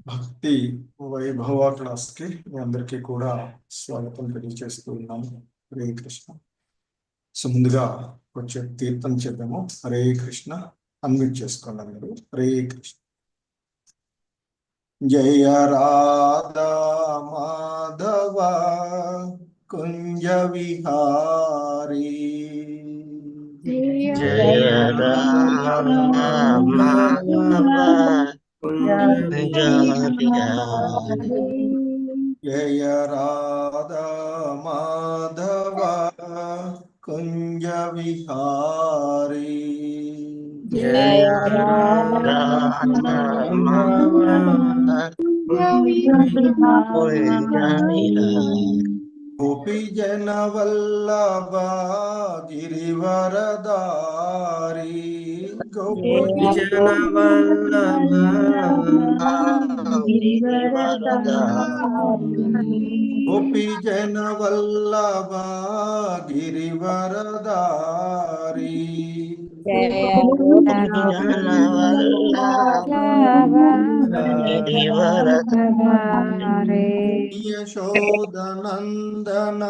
భక్తి వైభవ క్లాస్ కి మీ అందరికీ కూడా స్వాగతం తెలియజేస్తూ ఉన్నాము. హరే కృష్ణ. సో ముందుగా కొంచెం కీర్తన చెప్పాము. హరే కృష్ణ అన్మ్యూట్ చేసుకోండి మీరు. హరే కృష్ణ. జయ రాధా మాధవ కుంజ విహారీ జయ రామ మాధవ జయ రాధా మాధవ కుంజ విహారీ జయ రామ గోపీ జన వల్లభ గిరివరదారి గోపీ జన వల్లభ గోపీ జన వల్లభ గిరివరదారి యశోదనందన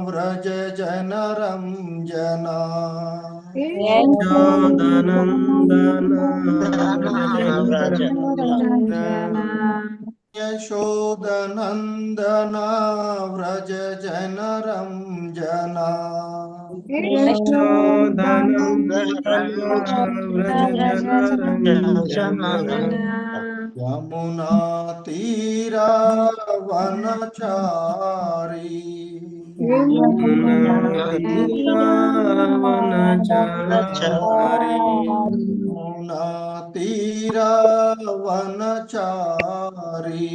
వ్రజ జన రంజన యశోదనందన వ్రజ జన రంజన యమునా తీరా వనచారి యమునా తీరా వనచారి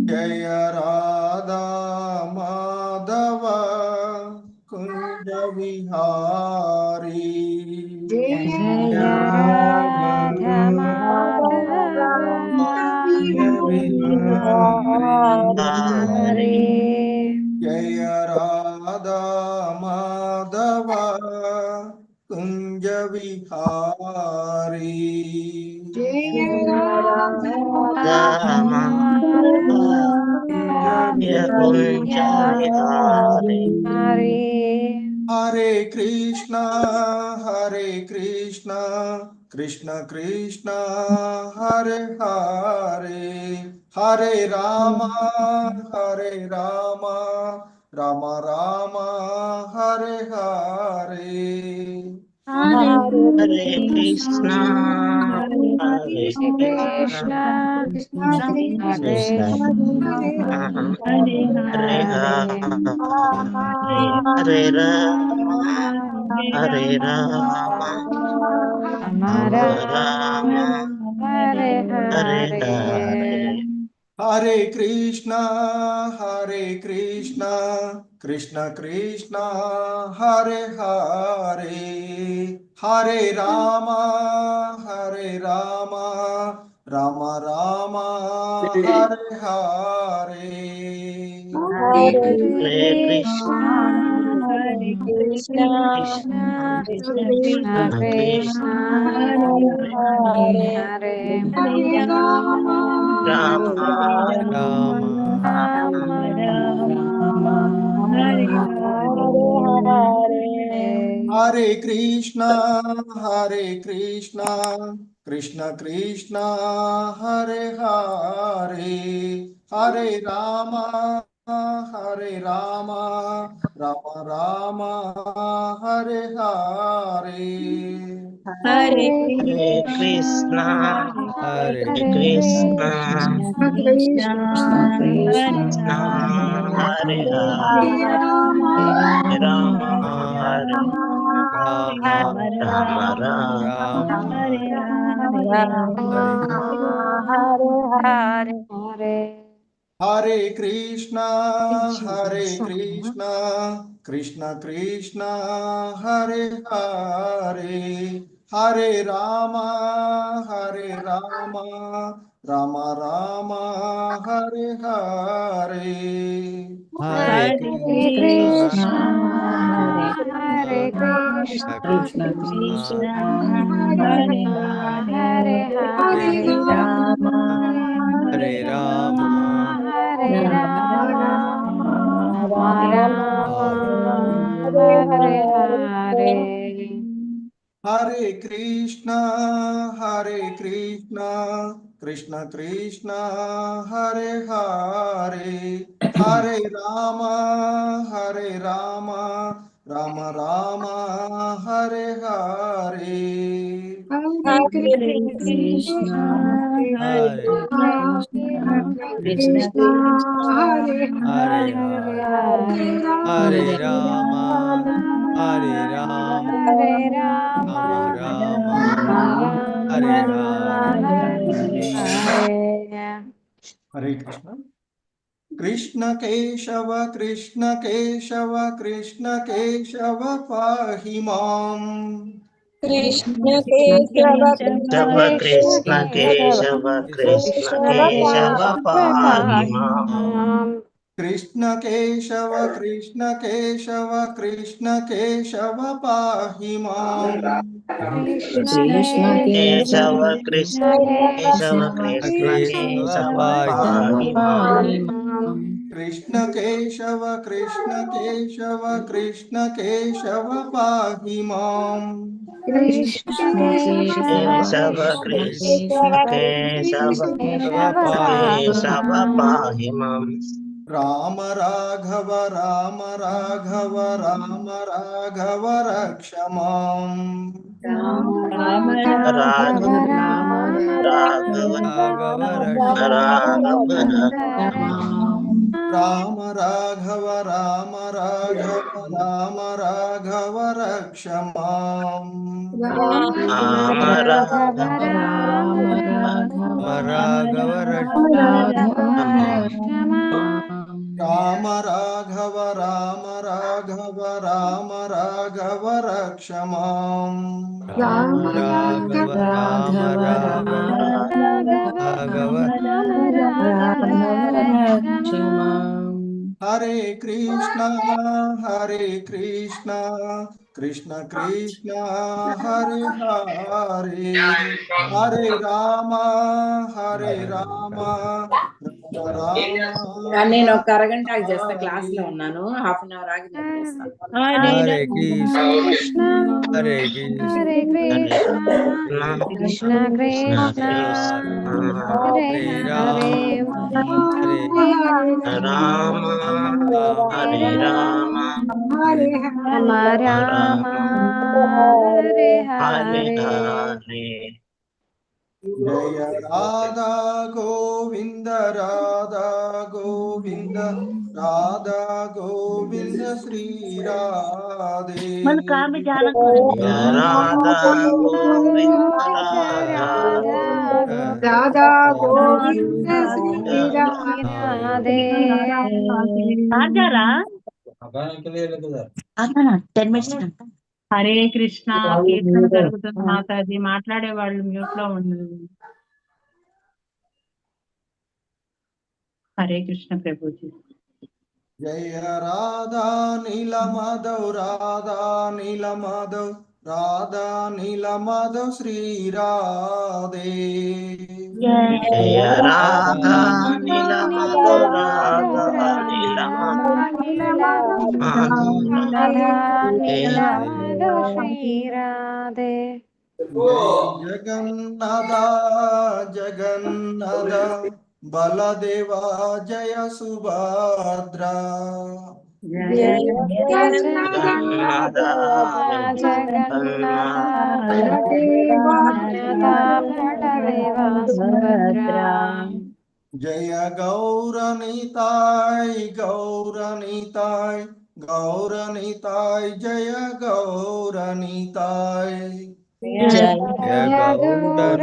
జయ రాధా మాధవ కుంజ విహారీ జయ రాధా మాధవ కుంజ Vihari Hare Krishna Hare Krishna Krishna Krishna Hare Hare Hare Rama Rama Rama Hare Hare Hare Krishna Hare Krishna Krishna Hare Hare Rama Hare Rama Rama Hare Hare Hare Krishna Krishna Krishna Hare Hare Hare Rama Rama Rama Hare Hare Hare Krishna Krishna Krishna Krishna Hare Rama Hare Krishna Krishna Krishna Hare Hare Hare Rama Rama Rama Hare Hare Hare Krishna Krishna Krishna Hare Rama Rama Rama Hare Krishna Krishna Krishna Hare Hare Hare Rama Rama Rama Rama Hare Hare Hare Krishna, Hare Krishna, Krishna, Krishna, Hare Hare Hare Rama, Hare Rama, Hare Rama, Hare Hare Hare Krishna Hare Krishna Krishna Krishna Hare Hare Hare Rama Rama Rama Hare Hare Hare Krishna, Hare Krishna, Krishna Krishna, Hare Hare Hare Rama, Hare Rama, Hare Rama Rama, Hare Hare Hare. Hare Krishna Krishna Keshava Krishna Keshava Krishna Keshava పాహి మాం శవ కృష్ణ కేశవ కృష్ణ కేశవ పాహి మాం కృష్ణ కేశవ కృష్ణ కేశవ కృష్ణ కేశవ పాహి మాం కేశవ కృష్ణ కేశవ కృష్ణ కేశవ పాహి మాం కృష్ణ కేశవ కృష్ణ కేశవ కృష్ణ కేశవ పాహి మాం కేశవ కృష్ణ కేశవ కేశవ పాహి మాం రామ రాఘవ రామ రాఘవ రామ రాఘవ రక్ష మాం రాఘవ రాఘవ రాఘవ రామ రాఘవ రామ రాఘవ రామ రాఘవ రక్ష మాం రామ రాఘవ Raghava రామ రాఘవ రామ రాఘవ రామ రాఘవ రక్ష మాం Raghava Rama Raghava Hare Krishna Krishna Krishna Hare Hare Hare Rama Rama నేను ఒక అరగంట ఆగి చేస్తా, క్లాస్ లో ఉన్నాను. హాఫ్ అన్ అవర్ ఆగి నేను చేస్తాను. Hare Krishna, Hare Krishna, Hare Krishna, Krishna Krishna, Hare Hare, Rama Hare Rama Rama Rama, Hare Hare Hare. Hare జయ Radha Govinda Radha Govinda Radha Govinda Shri Radhe Radha Govinda Radha Govinda Sri Radhe. Hare Krishna కీర్తన జరుగుతుంది మాతాజీ. మాట్లాడే వాళ్ళు మ్యూట్ లో ఉండండి. హరే కృష్ణ ప్రభుజీ. జయ రాధా నీల మాధవ్ రాధా నీల మాధవ్ రాధా నీల మాధవ్ శ్రీ రాధే జయ రాధా నీల మాధవ రాధా నీల Shri Radhe. జగన్నాథ జగన్నాథ బలదేవా జయ సుభద్ర జగన్నాథ జయ గౌరనీతాయ్ గౌరనీతాయ్ గౌరనీతాయ్ జయ గౌరనీతాయ్ జయ గౌరనితాయ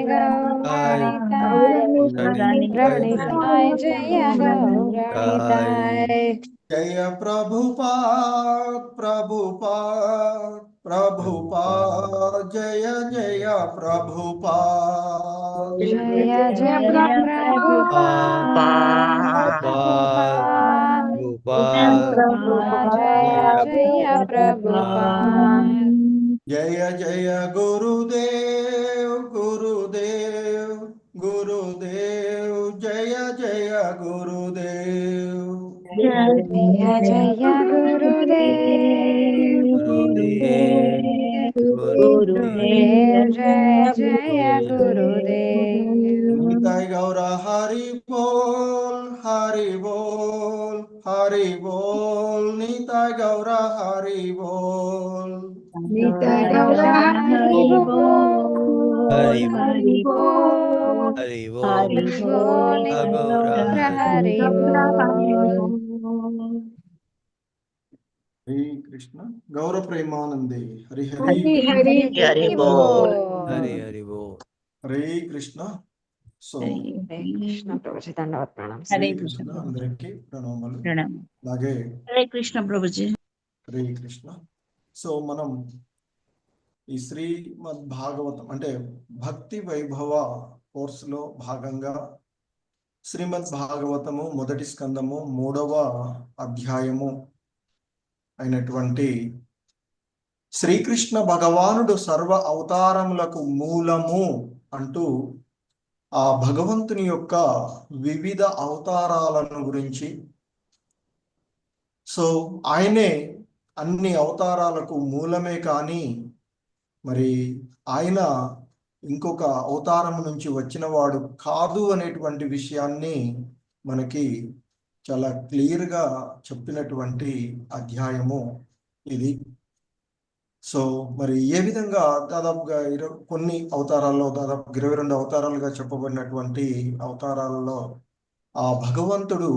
గౌరనితాయ జయ గౌరనితాయ జయ ప్రభుపాద్ ప్రభుపాద్ ప్రభుపాద్ జయ జయ ప్రభుపాద్ జయ జయ ప్రభుపాద్ జయ జయ ప్రభుపాద్ జయ జయ గురుదేవ్ గురుదేవ్ గురుదేవ్ జయ జయ గురుదేవ్ జయ జయ గురుదేవ్ గురుదేవ్ జయ జయ గురుదేవ్ నితాయ గౌర హరి బోల్ హరి బోల్ హరి బోల్ నితాయ గౌర హరి బోల్ నితాయ గౌర హరి బోల్ హరి హరి బోల్ హరి హరి బోల్ నితాయ గౌర హరి బోల్ హరి కృష్ణ గౌర ప్రేమానందే హరి హరి హరి హరి హరి బోల్ హరి హరి బోల్ హరే కృష్ణ. సో హరే కృష్ణ ప్రభుజీ దండవత్ ప్రణామం హరే కృష్ణ అందరికీ ప్రణామాలు. అలాగే హరే కృష్ణ ప్రభుజీ. హరే కృష్ణ. సో మనం ఈ శ్రీమద్ భాగవతం అంటే భక్తి వైభవ కోర్సులో భాగంగా శ్రీమద్ భాగవతము మొదటి స్కందము 3వ అధ్యాయము అయినటువంటి శ్రీకృష్ణ భగవానుడు సర్వ అవతారములకు మూలము అంటూ ఆ భగవంతుని యొక్క వివిధ అవతారాలను గురించి, సో ఆయనే అన్ని అవతారాలకు మూలమే కానీ మరి ఆయన ఇంకొక అవతారం నుంచి వచ్చిన వాడు కాదు అనేటువంటి విషయాన్ని మనకి చాలా క్లియర్గా చెప్పినటువంటి అధ్యాయము ఇది. సో మరి ఏ విధంగా దాదాపుగా కొన్ని అవతారాల్లో దాదాపు 22 అవతారాలుగా చెప్పబడినటువంటి అవతారాలలో ఆ భగవంతుడు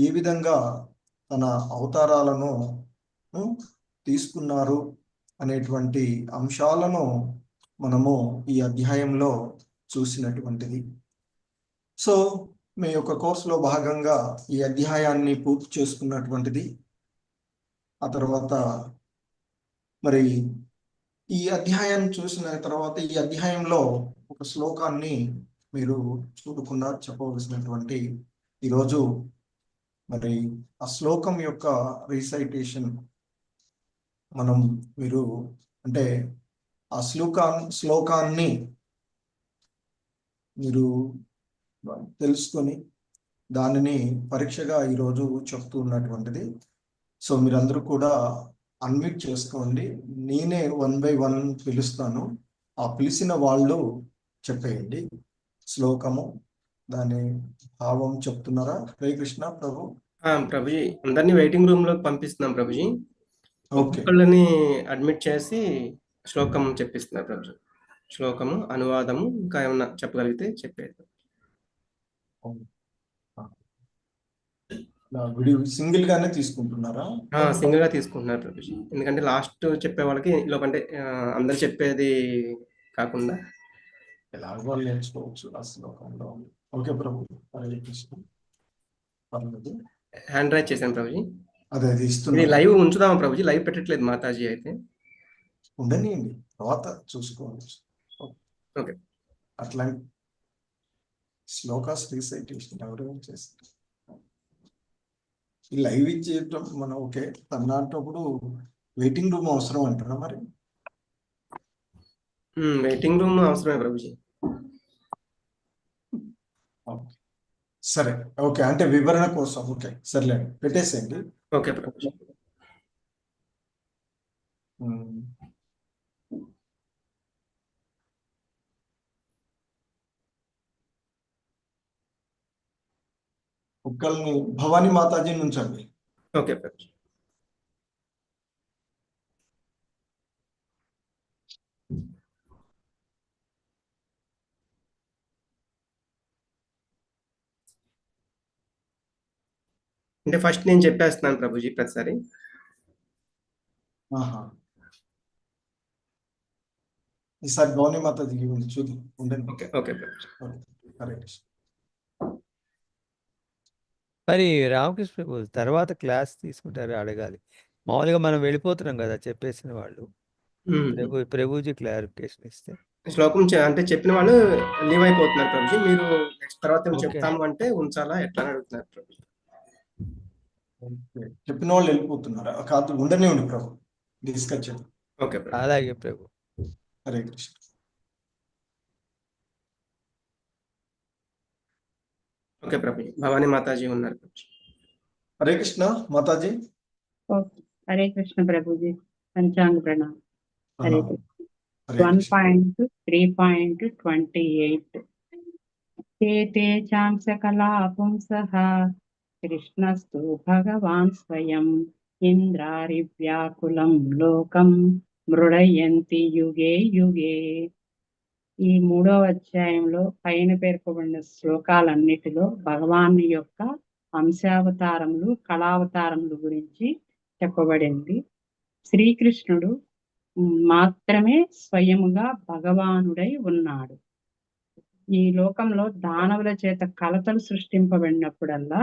ఏ విధంగా తన అవతారాలను తీసుకున్నారు అనేటువంటి అంశాలను మనము ఈ అధ్యాయంలో చూసినటువంటిది. సో మీ యొక్క కోర్సులో భాగంగా ఈ అధ్యాయాన్ని పూర్తి చేసుకున్నటువంటిది. ఆ తర్వాత మరి ఈ అధ్యాయాన్ని చూసిన తర్వాత ఈ అధ్యాయంలో ఒక శ్లోకాన్ని మీరు చూడకుండా చెప్పవలసినటువంటి ఈరోజు మరి ఆ శ్లోకం యొక్క రీసైటేషన్ మనం మీరు అంటే ఆ శ్లోకాన్ని మీరు తెలుసుకొని దానిని పరీక్షగా ఈరోజు చెప్తూ ఉన్నటువంటిది. సో మీరందరూ కూడా అన్మ్యూట్ చేసుకోండి. నేనే 1 by 1 పిలుస్తాను. ఆ పిలిచిన వాళ్ళు చెప్పేయండి శ్లోకము, దాని భావం చెప్తున్నారా? హరే కృష్ణ ప్రభు. ప్రభుజీ అందరినీ వెయిటింగ్ రూమ్ లోకి పంపిస్తున్నాం ప్రభుజీ. ఒక్కొక్కళ్ళని అడ్మిట్ చేసి శ్లోకం చెప్పిస్తున్నారు ప్రభుజీ. శ్లోకము అనువాదము ఇంకా ఏమన్నా చెప్పగలిగితే చెప్పేది. సింగిల్ గానే తీసుకుంటున్నారా? సింగిల్ గా తీసుకుంటున్నారు ప్రభుజీ. ఎందుకంటే లాస్ట్ చెప్పే వాళ్ళకి లోకంటే అందరు చెప్పేది కాకుండా ఎలాగో నేర్చుకోవచ్చు ఆ శ్లోకంలో. ఓకే ప్రభు. హరే కృష్ణ. పర్లేదు. హ్యాండ్ రైజ్ చేశాను ప్రభుజీ. అదే ఇది లైవ్ ఉంచుదామా ప్రభుజీ? లైవ్ పెట్టట్లేదు మాతాజీ అయితే. ఉండనియండి, తర్వాత చూసుకోవచ్చు. ఓకే. అట్లాంటి శ్లోకాస్ రీసైటేషన్ ఎవరెవరు చేస్తారు? ఈ లైవ్ ఇచ్చేయటం మనం ఓకే. తన్నప్పుడు వెయిటింగ్ రూమ్ అవసరం అంటారా మరి? వెయిటింగ్ రూమ్ అవసరమే ప్రభుజీ. సరే ఓకే, అంటే వివరణ కోసం ఓకే సర్లేండి, పెట్టేసేయండి. ఓకే ప్రభుజీ. కుక్కల్ని భవానీ మాతాజీ నుంచండి. ఓకే ప్రభుజీ. అంటే ఫస్ట్ నేను చెప్పేస్తున్నాను ప్రభుజీ ప్రతిసారి. ఈసారి గౌని మాతాజీ ఉంది చూద్దాం ఉండండి. Okay okay Prabhuji. హరే కృష్ణ. మరి రామకృష్ణ ప్రభు తర్వాత క్లాస్ తీసుకుంటారు అడగాలి. మామూలుగా మనం వెళ్ళిపోతున్నాం కదా చెప్పేసిన వాళ్ళు. ప్రభుజీ క్లారిఫికేషన్ ఇస్తే. శ్లోకం అంటే చెప్పిన వాళ్ళు లీవ్ అయిపోతున్నారు ప్రభుజీ. మీరు నెక్స్ట్ తర్వాత ఓకే. చెప్తాము అంటే ఉంచాలా ఎట్లా అని అడుగుతున్నారు ప్రభుజీ. చెప్పిన వాళ్ళు వెళ్ళిపోతున్నారా? కాదు ఉండనివ్వండి ప్రభు, డిస్కస్ చేద్దాం. ఓకే ప్రభు. అలాగే ప్రభు. హరే కృష్ణ. ఓకే ప్రభుజీ. భవానీ మాతాజీ ఉన్నారు ప్రభుజీ. హరే కృష్ణ మాతాజీ. ఓకే. హరే కృష్ణ ప్రభుజీ. పంచాంగ ప్రణామం. హరే కృష్ణ. హరే కృష్ణ. 1.3.28 ते చాంసకలా పుంసః కృష్ణస్తు భగవాన్ స్వయం ఇంద్రారివ్యాకులం లోకం మృడయంతి యుగే యుగే. ఈ 3వ అధ్యాయంలో పైన పేర్కొబడిన శ్లోకాలన్నిటిలో భగవాన్ యొక్క అంశావతారములు కళావతారములు గురించి చెప్పబడింది. శ్రీకృష్ణుడు మాత్రమే స్వయముగా భగవానుడై ఉన్నాడు. ఈ లోకంలో దానవుల చేత కలతలు సృష్టింపబడినప్పుడల్లా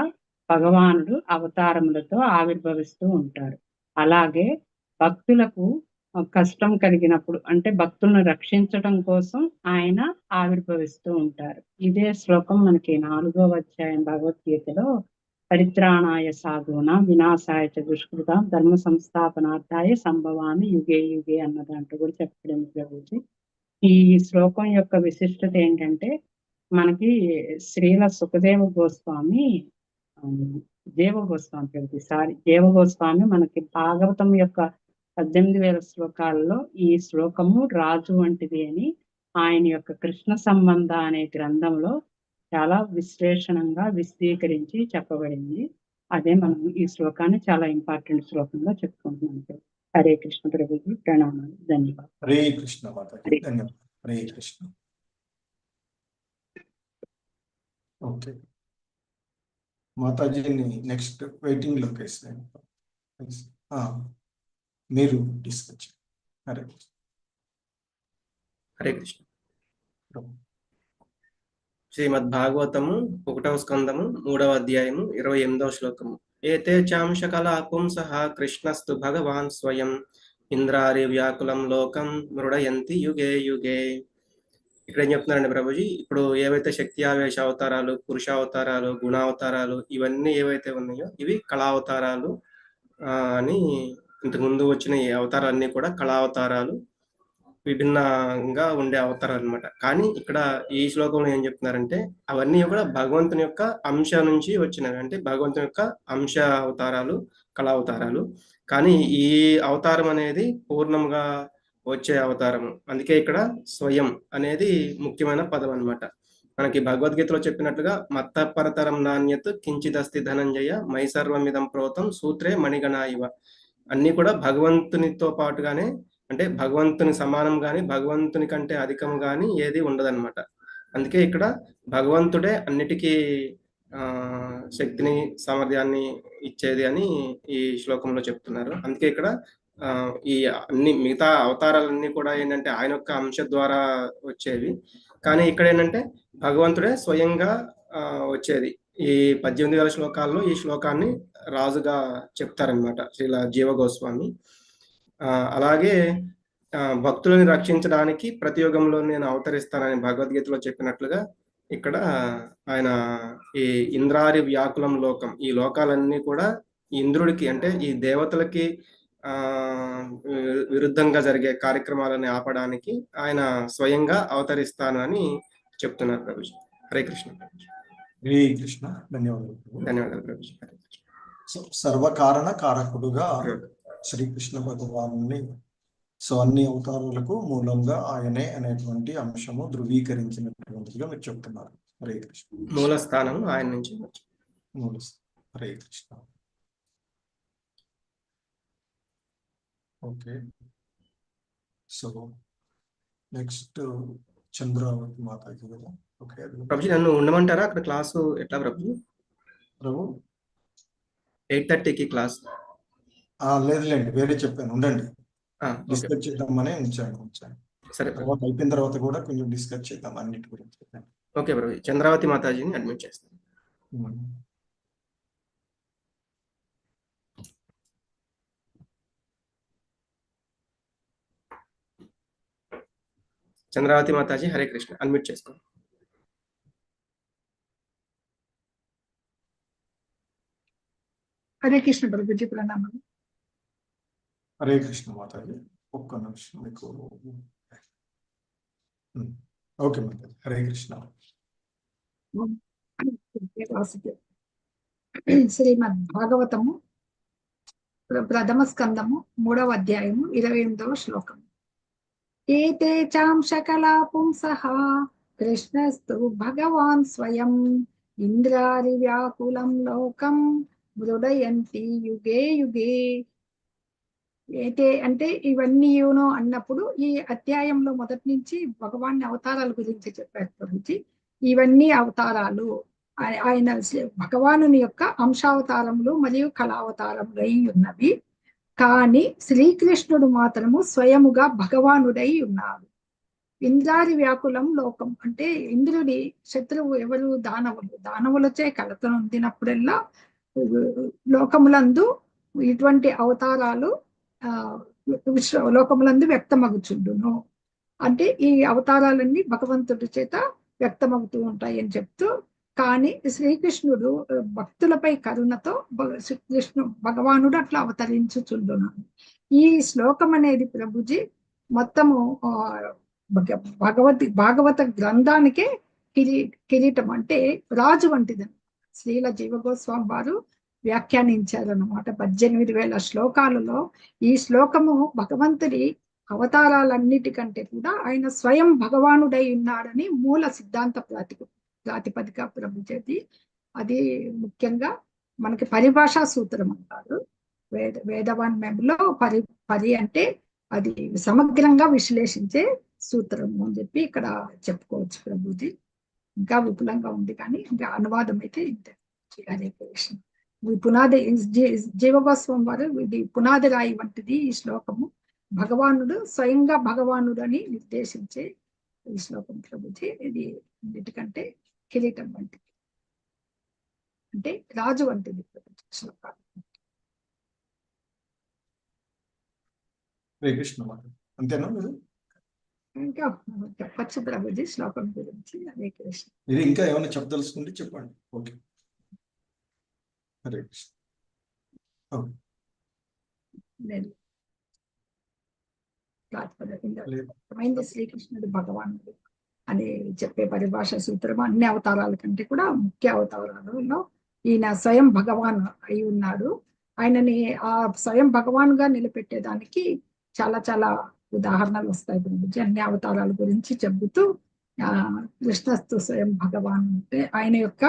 భగవానుడు అవతారములతో ఆవిర్భవిస్తూ ఉంటాడు. అలాగే భక్తులకు కష్టం కలిగినప్పుడు అంటే భక్తులను రక్షించడం కోసం ఆయన ఆవిర్భవిస్తూ ఉంటారు. ఇదే శ్లోకం మనకి 4వ అధ్యాయం భగవద్గీతలో పరిత్రాణాయ సాధూన వినాశాయ చ దుష్కృత ధర్మ సంస్థాపనార్థాయ సంభవామి యుగే యుగే అన్న దాంట్లో కూడా చెప్పబడింది ప్రభుజీ. ఈ శ్లోకం యొక్క విశిష్టత ఏంటంటే మనకి శ్రీల సుఖదేవ గోస్వామి దేవ గోస్వామి మనకి భాగవతం యొక్క 18,000 శ్లోకాలలో ఈ శ్లోకము రాజు వంటిది అని ఆయన యొక్క కృష్ణ సంబంధ అనే గ్రంథంలో చాలా విశ్లేషణంగా విశదీకరించి చెప్పబడింది. అదే మనం ఈ శ్లోకాన్ని చాలా ఇంపార్టెంట్ శ్లోకంగా చెప్పుకుంటున్నాం. హరే కృష్ణ ప్రభుజీ. ప్రణామాలు. ధన్యవాదాలు. హరే కృష్ణ మాతాజీ. ధన్యవాదాలు. హరే కృష్ణ. ఓకే మాతాజీని నెక్స్ట్ వెయిటింగ్ లోకి వేస్తాను. మీరు డిస్కస్ చేయండి. హరే కృష్ణ. హరే కృష్ణ. శ్రీమద్ భాగవతము 1వ స్కందము 3వ అధ్యాయము 28వ శ్లోకము. ఏతే చాంశకలా పుంసః కృష్ణస్తు భగవాన్ స్వయం ఇంద్రారి వ్యాకులం లోకం మృడయంతి యుగే యుగే. ఇక్కడ ఏం చెప్తున్నారండి ప్రభుజీ, ఇప్పుడు ఏవైతే శక్తి ఆవేశ అవతారాలు, పురుషావతారాలు, గుణావతారాలు ఇవన్నీ ఏవైతే ఉన్నాయో ఇవి కళావతారాలు అని ఇంతకుముందు వచ్చిన ఈ అవతారాలన్నీ కూడా కళావతారాలు, విభిన్నంగా ఉండే అవతారాలు అనమాట. కానీ ఇక్కడ ఈ శ్లోకంలో ఏం చెప్తున్నారంటే అవన్నీ కూడా భగవంతుని యొక్క అంశ నుంచి వచ్చినవి, అంటే భగవంతుని యొక్క అంశ అవతారాలు, కళావతారాలు. కానీ ఈ అవతారం అనేది పూర్ణంగా వచ్చే అవతారము. అందుకే ఇక్కడ స్వయం అనేది ముఖ్యమైన పదం అన్నమాట. మనకి భగవద్గీతలో చెప్పినట్లుగా మత్త పరతరం నాణ్యత్ కించిదస్తి ధనంజయ మై సర్వమిదం ప్రోతం సూత్రే మణిగణ ఇవ. అన్ని కూడా భగవంతునితో పాటుగానే, అంటే భగవంతుని సమానం గాని భగవంతుని కంటే అధికం గాని ఏది ఉండదన్నమాట. అందుకే ఇక్కడ భగవంతుడే అన్నిటికీ శక్తిని సామర్థ్యాన్ని ఇచ్చేది అని ఈ శ్లోకంలో చెప్తున్నారు. అందుకే ఇక్కడ ఈ అన్ని మిగతా అవతారాలన్నీ కూడా ఏంటంటే ఆయన యొక్క అంశ ద్వారా వచ్చేవి. కానీ ఇక్కడ ఏంటంటే భగవంతుడే స్వయంగా వచ్చేది. ఈ 18,000 శ్లోకాల్లో ఈ శ్లోకాన్ని రాజుగా చెప్తారనమాట శ్రీల జీవ గోస్వామి. అలాగే భక్తులను రక్షించడానికి ప్రతి యుగంలో నేను అవతరిస్తానని భగవద్గీతలో చెప్పినట్లుగా ఇక్కడ ఆయన ఈ ఇంద్రారి వ్యాకులం లోకం, ఈ లోకాలన్నీ కూడా ఇంద్రుడికి అంటే ఈ దేవతలకి విరుద్ధంగా జరిగే కార్యక్రమాలని ఆపడానికి ఆయన స్వయంగా అవతరిస్తాను అని చెప్తున్నారు ప్రభుజీ. హరే కృష్ణ ప్రభుజీ. హరే కృష్ణ. ధన్యవాదాలు. ధన్యవాదాలు ప్రభుజీ. హరే కృష్ణ. సర్వకారణ కారకుడుగా శ్రీకృష్ణ భగవాను అన్ని అవతారాలకు మూలంగా ఆయనే అనేటువంటి అంశము ధృవీకరించినటువంటిగా మీరు చెప్తున్నారు. హరే కృష్ణ. మూల స్థానం ఆయన నుంచి Hare Krishna. Okay, so next Chandravathi Mataji కదా. ఓకే ప్రభుజీ, నన్ను ఉండమంటారా అక్కడ క్లాసు ఎట్లా ప్రభుజీ? ప్రభు 8:30కి క్లాస్. లేదులేండి, వేరే చెప్పాను, ఉండండి. డిస్కస్ చేద్దామని ఉంచాను. సరే తర్వాత అయిపోయిన తర్వాత కూడా కొంచెం డిస్కస్ చేద్దాం అన్నిటి గురించి. ఓకే ప్రభు. చంద్రావతి మాతాజీని అడ్మిట్ చేస్తాను. చంద్రావతి మాతాజీ హరే కృష్ణ, అన్మ్యూట్ చేసుకో. హరే కృష్ణ ప్రభుజీ, ప్రణామం. హరే కృష్ణ మాతాజీ, ఒక్క నిమిషం మీకు. ఓకే మాతాజీ, హరే కృష్ణ. శ్రీమద్ భాగవతము ప్రథమ స్కందము 3వ అధ్యాయము 28వ శ్లోకం. ఏతే చాం సకలా పుంసః కృష్ణస్తు భగవాన్ స్వయం ఇంద్రారి వ్యాకులం లోకం మృడయంతి యుగే యుగే. ఏతే అంటే ఇవన్నీను అన్నప్పుడు ఈ అధ్యాయంలో మొదటి నుంచి భగవాన్ అవతారాల గురించి చెప్పారు ప్రభుజీ. ఇవన్నీ అవతారాలు ఆయన భగవానుని యొక్క అంశావతారములు మరియు కళావతారములు అయి ఉన్నవి. కానీ శ్రీకృష్ణుడు మాత్రము స్వయముగా భగవానుడై ఉన్నాడు. ఇంద్రారి వ్యాకులం లోకం అంటే ఇంద్రుడి శత్రువు ఎవరు? దానవులు. దానవులచే కలత నొందినప్పుడల్లా లోకములందు ఇటువంటి అవతారాలు లోకములందు వ్యక్తమగుచుండును. అంటే ఈ అవతారాలన్నీ భగవంతుడి చేత వ్యక్తమవుతూ ఉంటాయి అని చెప్తూ, కానీ శ్రీకృష్ణుడు భక్తులపై కరుణతో భగవానుడు అట్లా అవతరించుచుండున్నాడు. ఈ శ్లోకం అనేది ప్రభుజీ మొత్తము భాగవత గ్రంథానికే కిరీటం, అంటే రాజు వంటిది. శ్రీల జీవగోస్వామి వారు వ్యాఖ్యానించారన్నమాట. 18,000 శ్లోకాలలో ఈ శ్లోకము భగవంతుడి అవతారాలన్నిటికంటే కూడా ఆయన స్వయం భగవానుడై ఉన్నాడని మూల సిద్ధాంత ప్రాతిపదిక ప్రభుజీ. అది ముఖ్యంగా మనకి పరిభాషా సూత్రం అంటారు. వేదవాన్యంలో పరి అంటే అది సమగ్రంగా విశ్లేషించే సూత్రం అని చెప్పి ఇక్కడ చెప్పుకోవచ్చు ప్రభుజీ. ఇంకా విపులంగా ఉంది, కానీ ఇంకా అనువాదం అయితే ఇంతే. హరే కృష్ణ. పునాది జీవగోస్వామి వారు ఇది పునాది రాయి వంటిది ఈ శ్లోకము. భగవానుడు స్వయంగా భగవానుడు అని నిర్దేశించే ఈ శ్లోకం ప్రభుజీ. ఇది అన్నిటికంటే కిరీటం వంటిది, అంటే రాజు వంటిది శ్లోకాలు. హరే కృష్ణ అంతేనా? ఇంకా చెప్పచ్చు ప్రభుజీ శ్లోకం గురించి. హరే కృష్ణ. ఇది ఇంకా ఏమైనా చెప్పదలుచుకుంటే చెప్పండి. ఓకే, హరే కృష్ణ. శ్రీకృష్ణుడు భగవానుడు అని చెప్పే పరిభాష సూత్రం అన్ని అవతారాల కంటే కూడా ముఖ్య అవతారాలలో ఈయన స్వయం భగవాన్ అయి ఉన్నాడు. ఆయనని ఆ స్వయం భగవాన్గా నిలబెట్టేదానికి చాలా చాలా ఉదాహరణలు వస్తాయి గురించి. అన్ని అవతారాల గురించి చెబుతూ కృష్ణస్తు స్వయం భగవాన్ అంటే ఆయన యొక్క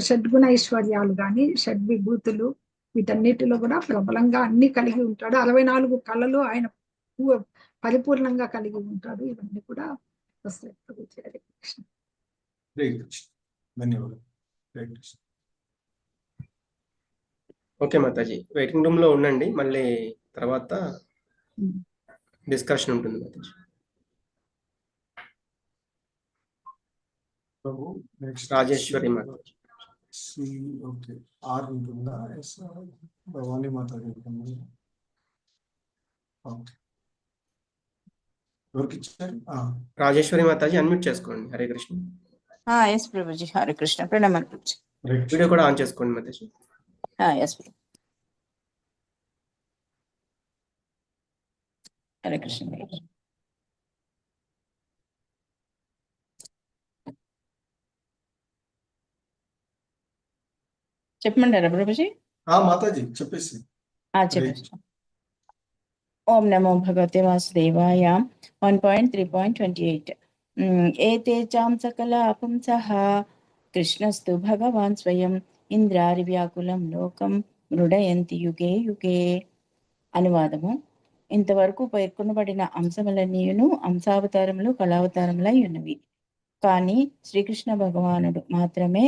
షడ్గుణ ఐశ్వర్యాలు కానీ షడ్విభూతులు వీటన్నిటిలో కూడా ప్రబలంగా అన్ని కలిగి ఉంటాడు. 64 కళలు ఆయన పరిపూర్ణంగా కలిగి ఉంటాడు. ఇవన్నీ కూడా వస్తాయి. హరే కృష్ణ. హరే కృష్ణ. ధన్యవాదాలు. Hare Krishna. Okay Mataji, waiting room లో ఉండండి, మళ్ళీ తర్వాత డిస్కషన్ ఉంటుంది మాతాజీ. రాజేశ్వరి మాతాజీ. ఓకే, ఆర్ ఉంటుందా? భవానీ మాతాజీ ఉంటుంది. ఓకే, ఎవరికి ఇచ్చారు? రాజేశ్వరి మాతాజీ అన్మ్యూట్ చేసుకోండి. హరే కృష్ణ. ఎస్ ప్రభుజీ, హరే కృష్ణ. ప్రణామం ప్రభుజీ. వీడియో కూడా ఆన్ చేసుకోండి మాతాజీ. ఎస్ హరే కృష్ణ. చెప్పమంటారా ప్రభుజీ? మాతాజీ చెప్పేసి. చెప్పేసి. ఓం నమో భగవతే వాసుదేవాయ. 1.3.28. ఏతే చాం సకల పుంసః కృష్ణస్తు భగవాన్ స్వయం ఇంద్రారి వ్యాకులం లోకం మృడయంతి యుగే యుగే. అనువాదము. ఇంతవరకు పేర్కొనబడిన అంశములన్నీయును అంశావతారములు కళావతారములై ఉన్నవి. కానీ శ్రీకృష్ణ భగవానుడు మాత్రమే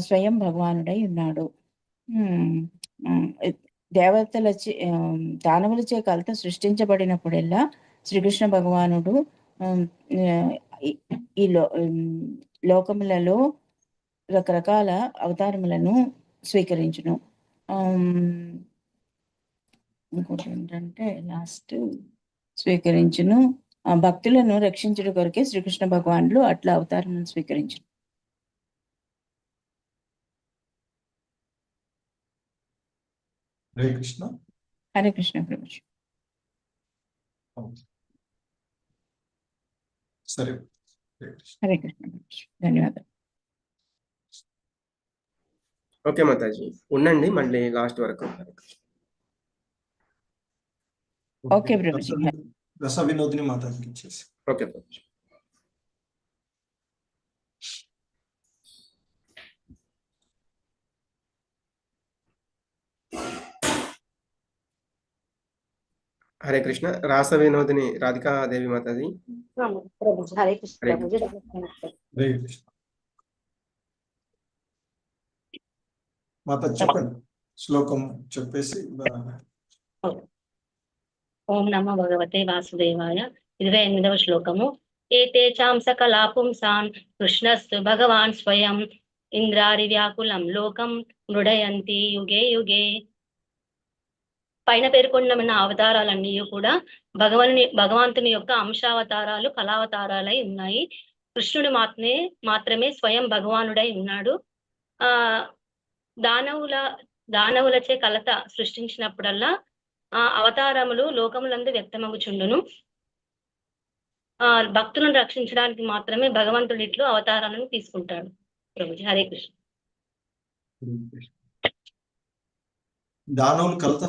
స్వయం భగవానుడై ఉన్నాడు. దేవతలచే దానవులచే కలత సృష్టించబడినప్పుడెల్లా శ్రీకృష్ణ భగవానుడు ఈ లోకములలో రకరకాల అవతారములను స్వీకరించును. ఇంకోటి ఏంటంటే లాస్ట్ స్వీకరించును భక్తులను రక్షించుట కొరకే శ్రీకృష్ణ భగవానుడు అట్లా అవతారం స్వీకరించును. హరే కృష్ణ. హరే కృష్ణ ప్రభుజీ. సరే, హరే కృష్ణ ప్రభుజీ, ధన్యవాదాలు. ఓకే మాతాజీ, ఉండండి మళ్ళీ లాస్ట్ వరకు. ఓకే ప్రభుజీ. రస వినోదిని మాతాజీకి ఇచ్చేసి. ఓకే ప్రభుజీ. హరే కృష్ణ. రాస వినోదిని రాధికాదేవి మాతాజీ. హరే కృష్ణ హరే ప్రభుజీ. హరే కృష్ణ. మాతాజీ చెప్పండి, శ్లోకం చెప్పేసి. ఓం నమో భగవతే వాసుదేవాయ. 28వ శ్లోకము. ఏతే చాం సకలా పుంసాన్ కృష్ణస్తు భగవాన్ స్వయం ఇంద్రారి వ్యాకులం లోకం మృడయంతి యుగే యుగే. పైన పేర్కొన్న అవతారాలన్నీ కూడా భగవంతుని యొక్క అంశావతారాలు, కళావతారాలై ఉన్నాయి. కృష్ణుడు మాత్రమే స్వయం భగవానుడై ఉన్నాడు. దానవులచే కలత సృష్టించినప్పుడల్లా అవతారములు లోకములందు వ్యక్తమగుచుండును. భక్తులను రక్షించడానికి మాత్రమే భగవంతుడు ఇట్లు అవతారాలను తీసుకుంటాడు. ప్రభుజీ హరే కృష్ణ. దానవులు కలత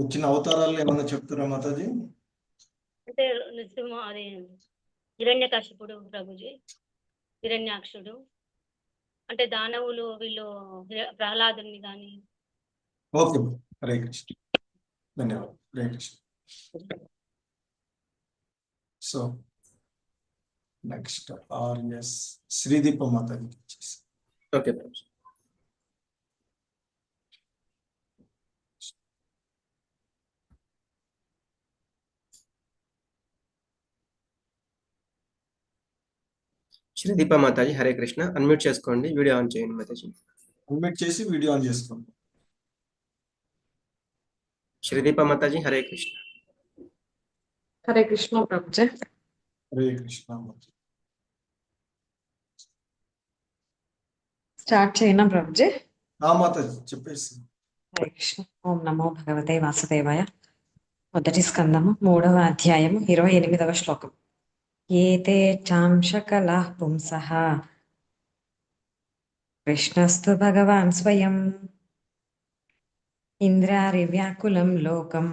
వచ్చిన అవతారాలు ఏమన్నా చెప్తారా మాతాజీ? అంటే అదే హిరణ్యకశిపుడు ప్రభుజీ, హిరణ్యాక్షుడు, అంటే దానవులు వీళ్ళు ప్రహ్లాదుని గాని. ఓకే, హరే కృష్ణ, ధన్యవాదాలు. Hare Krishna. So next RS Sreedeepa మాతాజీకి ఇచ్చేసి. ఓకే ప్రభుజీ. శ్రీదీప మాతాజీ హరే కృష్ణ. అన్మ్యూట్ చేసుకోండి, వీడియో ఆన్ చేయండి మాతాజీ. అన్మ్యూట్ చేసి వీడియో ఆన్ చేసుకోండి. శ్రీదీప మాతాజీ హరే కృష్ణ. హరే కృష్ణ ప్రభుజీ. హరే కృష్ణ. స్టార్ట్ చేయనా ప్రభుజీ? మాతాజీ చెప్పేసి. హరే కృష్ణ. ఓం నమో భగవతే వాసుదేవాయ. మొదటి స్కందము 3వ అధ్యాయము 28వ శ్లోకం. ఏతే చాంశకలా పుంసః కృష్ణస్తు భగవాన్ స్వయం ఇంద్రారి వ్యాకులం లోకం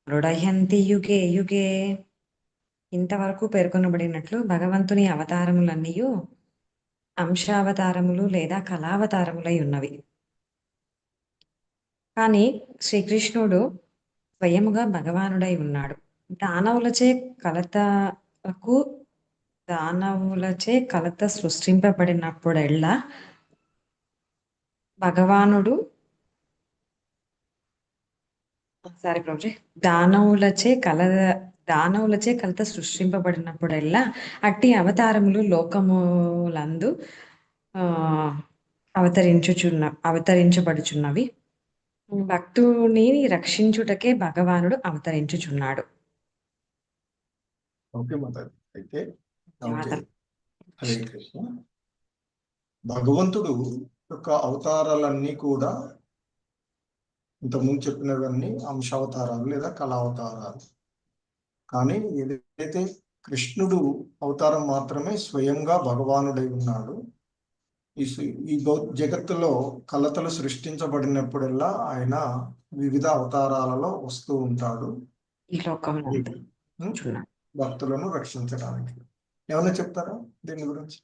మృడయంతి యుగే యుగే. ఇంతవరకు పేర్కొనబడినట్లు భగవంతుని అవతారములన్నీ అంశావతారములు లేదా కళావతారములై ఉన్నవి. కానీ శ్రీకృష్ణుడు స్వయముగా భగవానుడై ఉన్నాడు. దానవులచే కలత సృష్టింపబడినప్పుడెల్లా భగవానుడు ప్రభుజీ దానవులచే కలత సృష్టింపబడినప్పుడెల్లా అట్టి అవతారములు లోకములందు అవతరించబడుచున్నవి. భక్తుని రక్షించుటకే భగవానుడు అవతరించుచున్నాడు. ఓకే మాతాజీ. అయితే హరే కృష్ణ. భగవంతుడు యొక్క అవతారాలన్నీ కూడా ఇంతకుముందు చెప్పినవన్నీ అంశావతారాలు లేదా కళావతారాలు. కానీ ఏదైతే కృష్ణుడు అవతారం మాత్రమే స్వయంగా భగవానుడై ఉన్నాడు. ఈ జగత్తులో కలతలు సృష్టించబడినప్పుడల్లా ఆయన వివిధ అవతారాలలో వస్తూ ఉంటాడు ఈ లోకంలో భక్తులను రక్షించడానికి. ఏమైనా చెప్తారా దీని గురించి?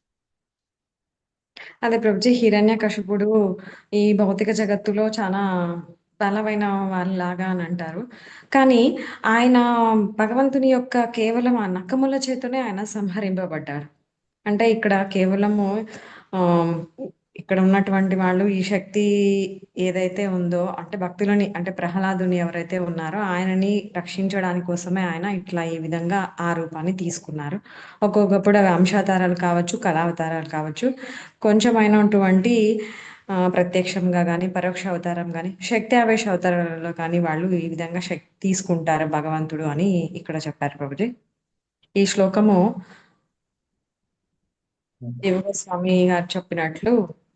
అదే ప్రభుజీ, హిరణ్యకశిపుడు ఈ భౌతిక జగత్తులో చాలా బలమైన వాళ్ళలాగా అని అంటారు. కానీ ఆయన భగవంతుని యొక్క కేవలం ఆ నఖముల చేతనే ఆయన సంహరింపబడ్డారు. అంటే ఇక్కడ కేవలము ఇక్కడ ఉన్నటువంటి వాళ్ళు ఈ శక్తి ఏదైతే ఉందో అంటే భక్తులని అంటే ప్రహ్లాదుని ఎవరైతే ఉన్నారో ఆయనని రక్షించడానికి కోసమే ఆయన ఇట్లా ఈ విధంగా ఆ రూపాన్ని తీసుకున్నారు. ఒక్కొక్కప్పుడు అవి అంశావతారాలు కావచ్చు, కళావతారాలు కావచ్చు. కొంచెమైనటువంటి ప్రత్యక్షంగా కానీ పరోక్ష అవతారం కానీ శక్తి ఆవేశ అవతారాలలో కానీ వాళ్ళు ఈ విధంగా శక్తి తీసుకుంటారు భగవంతుడు అని ఇక్కడ చెప్పారు ప్రభుజీ. ఈ శ్లోకము దేవస్వామి గారు చెప్పినట్లు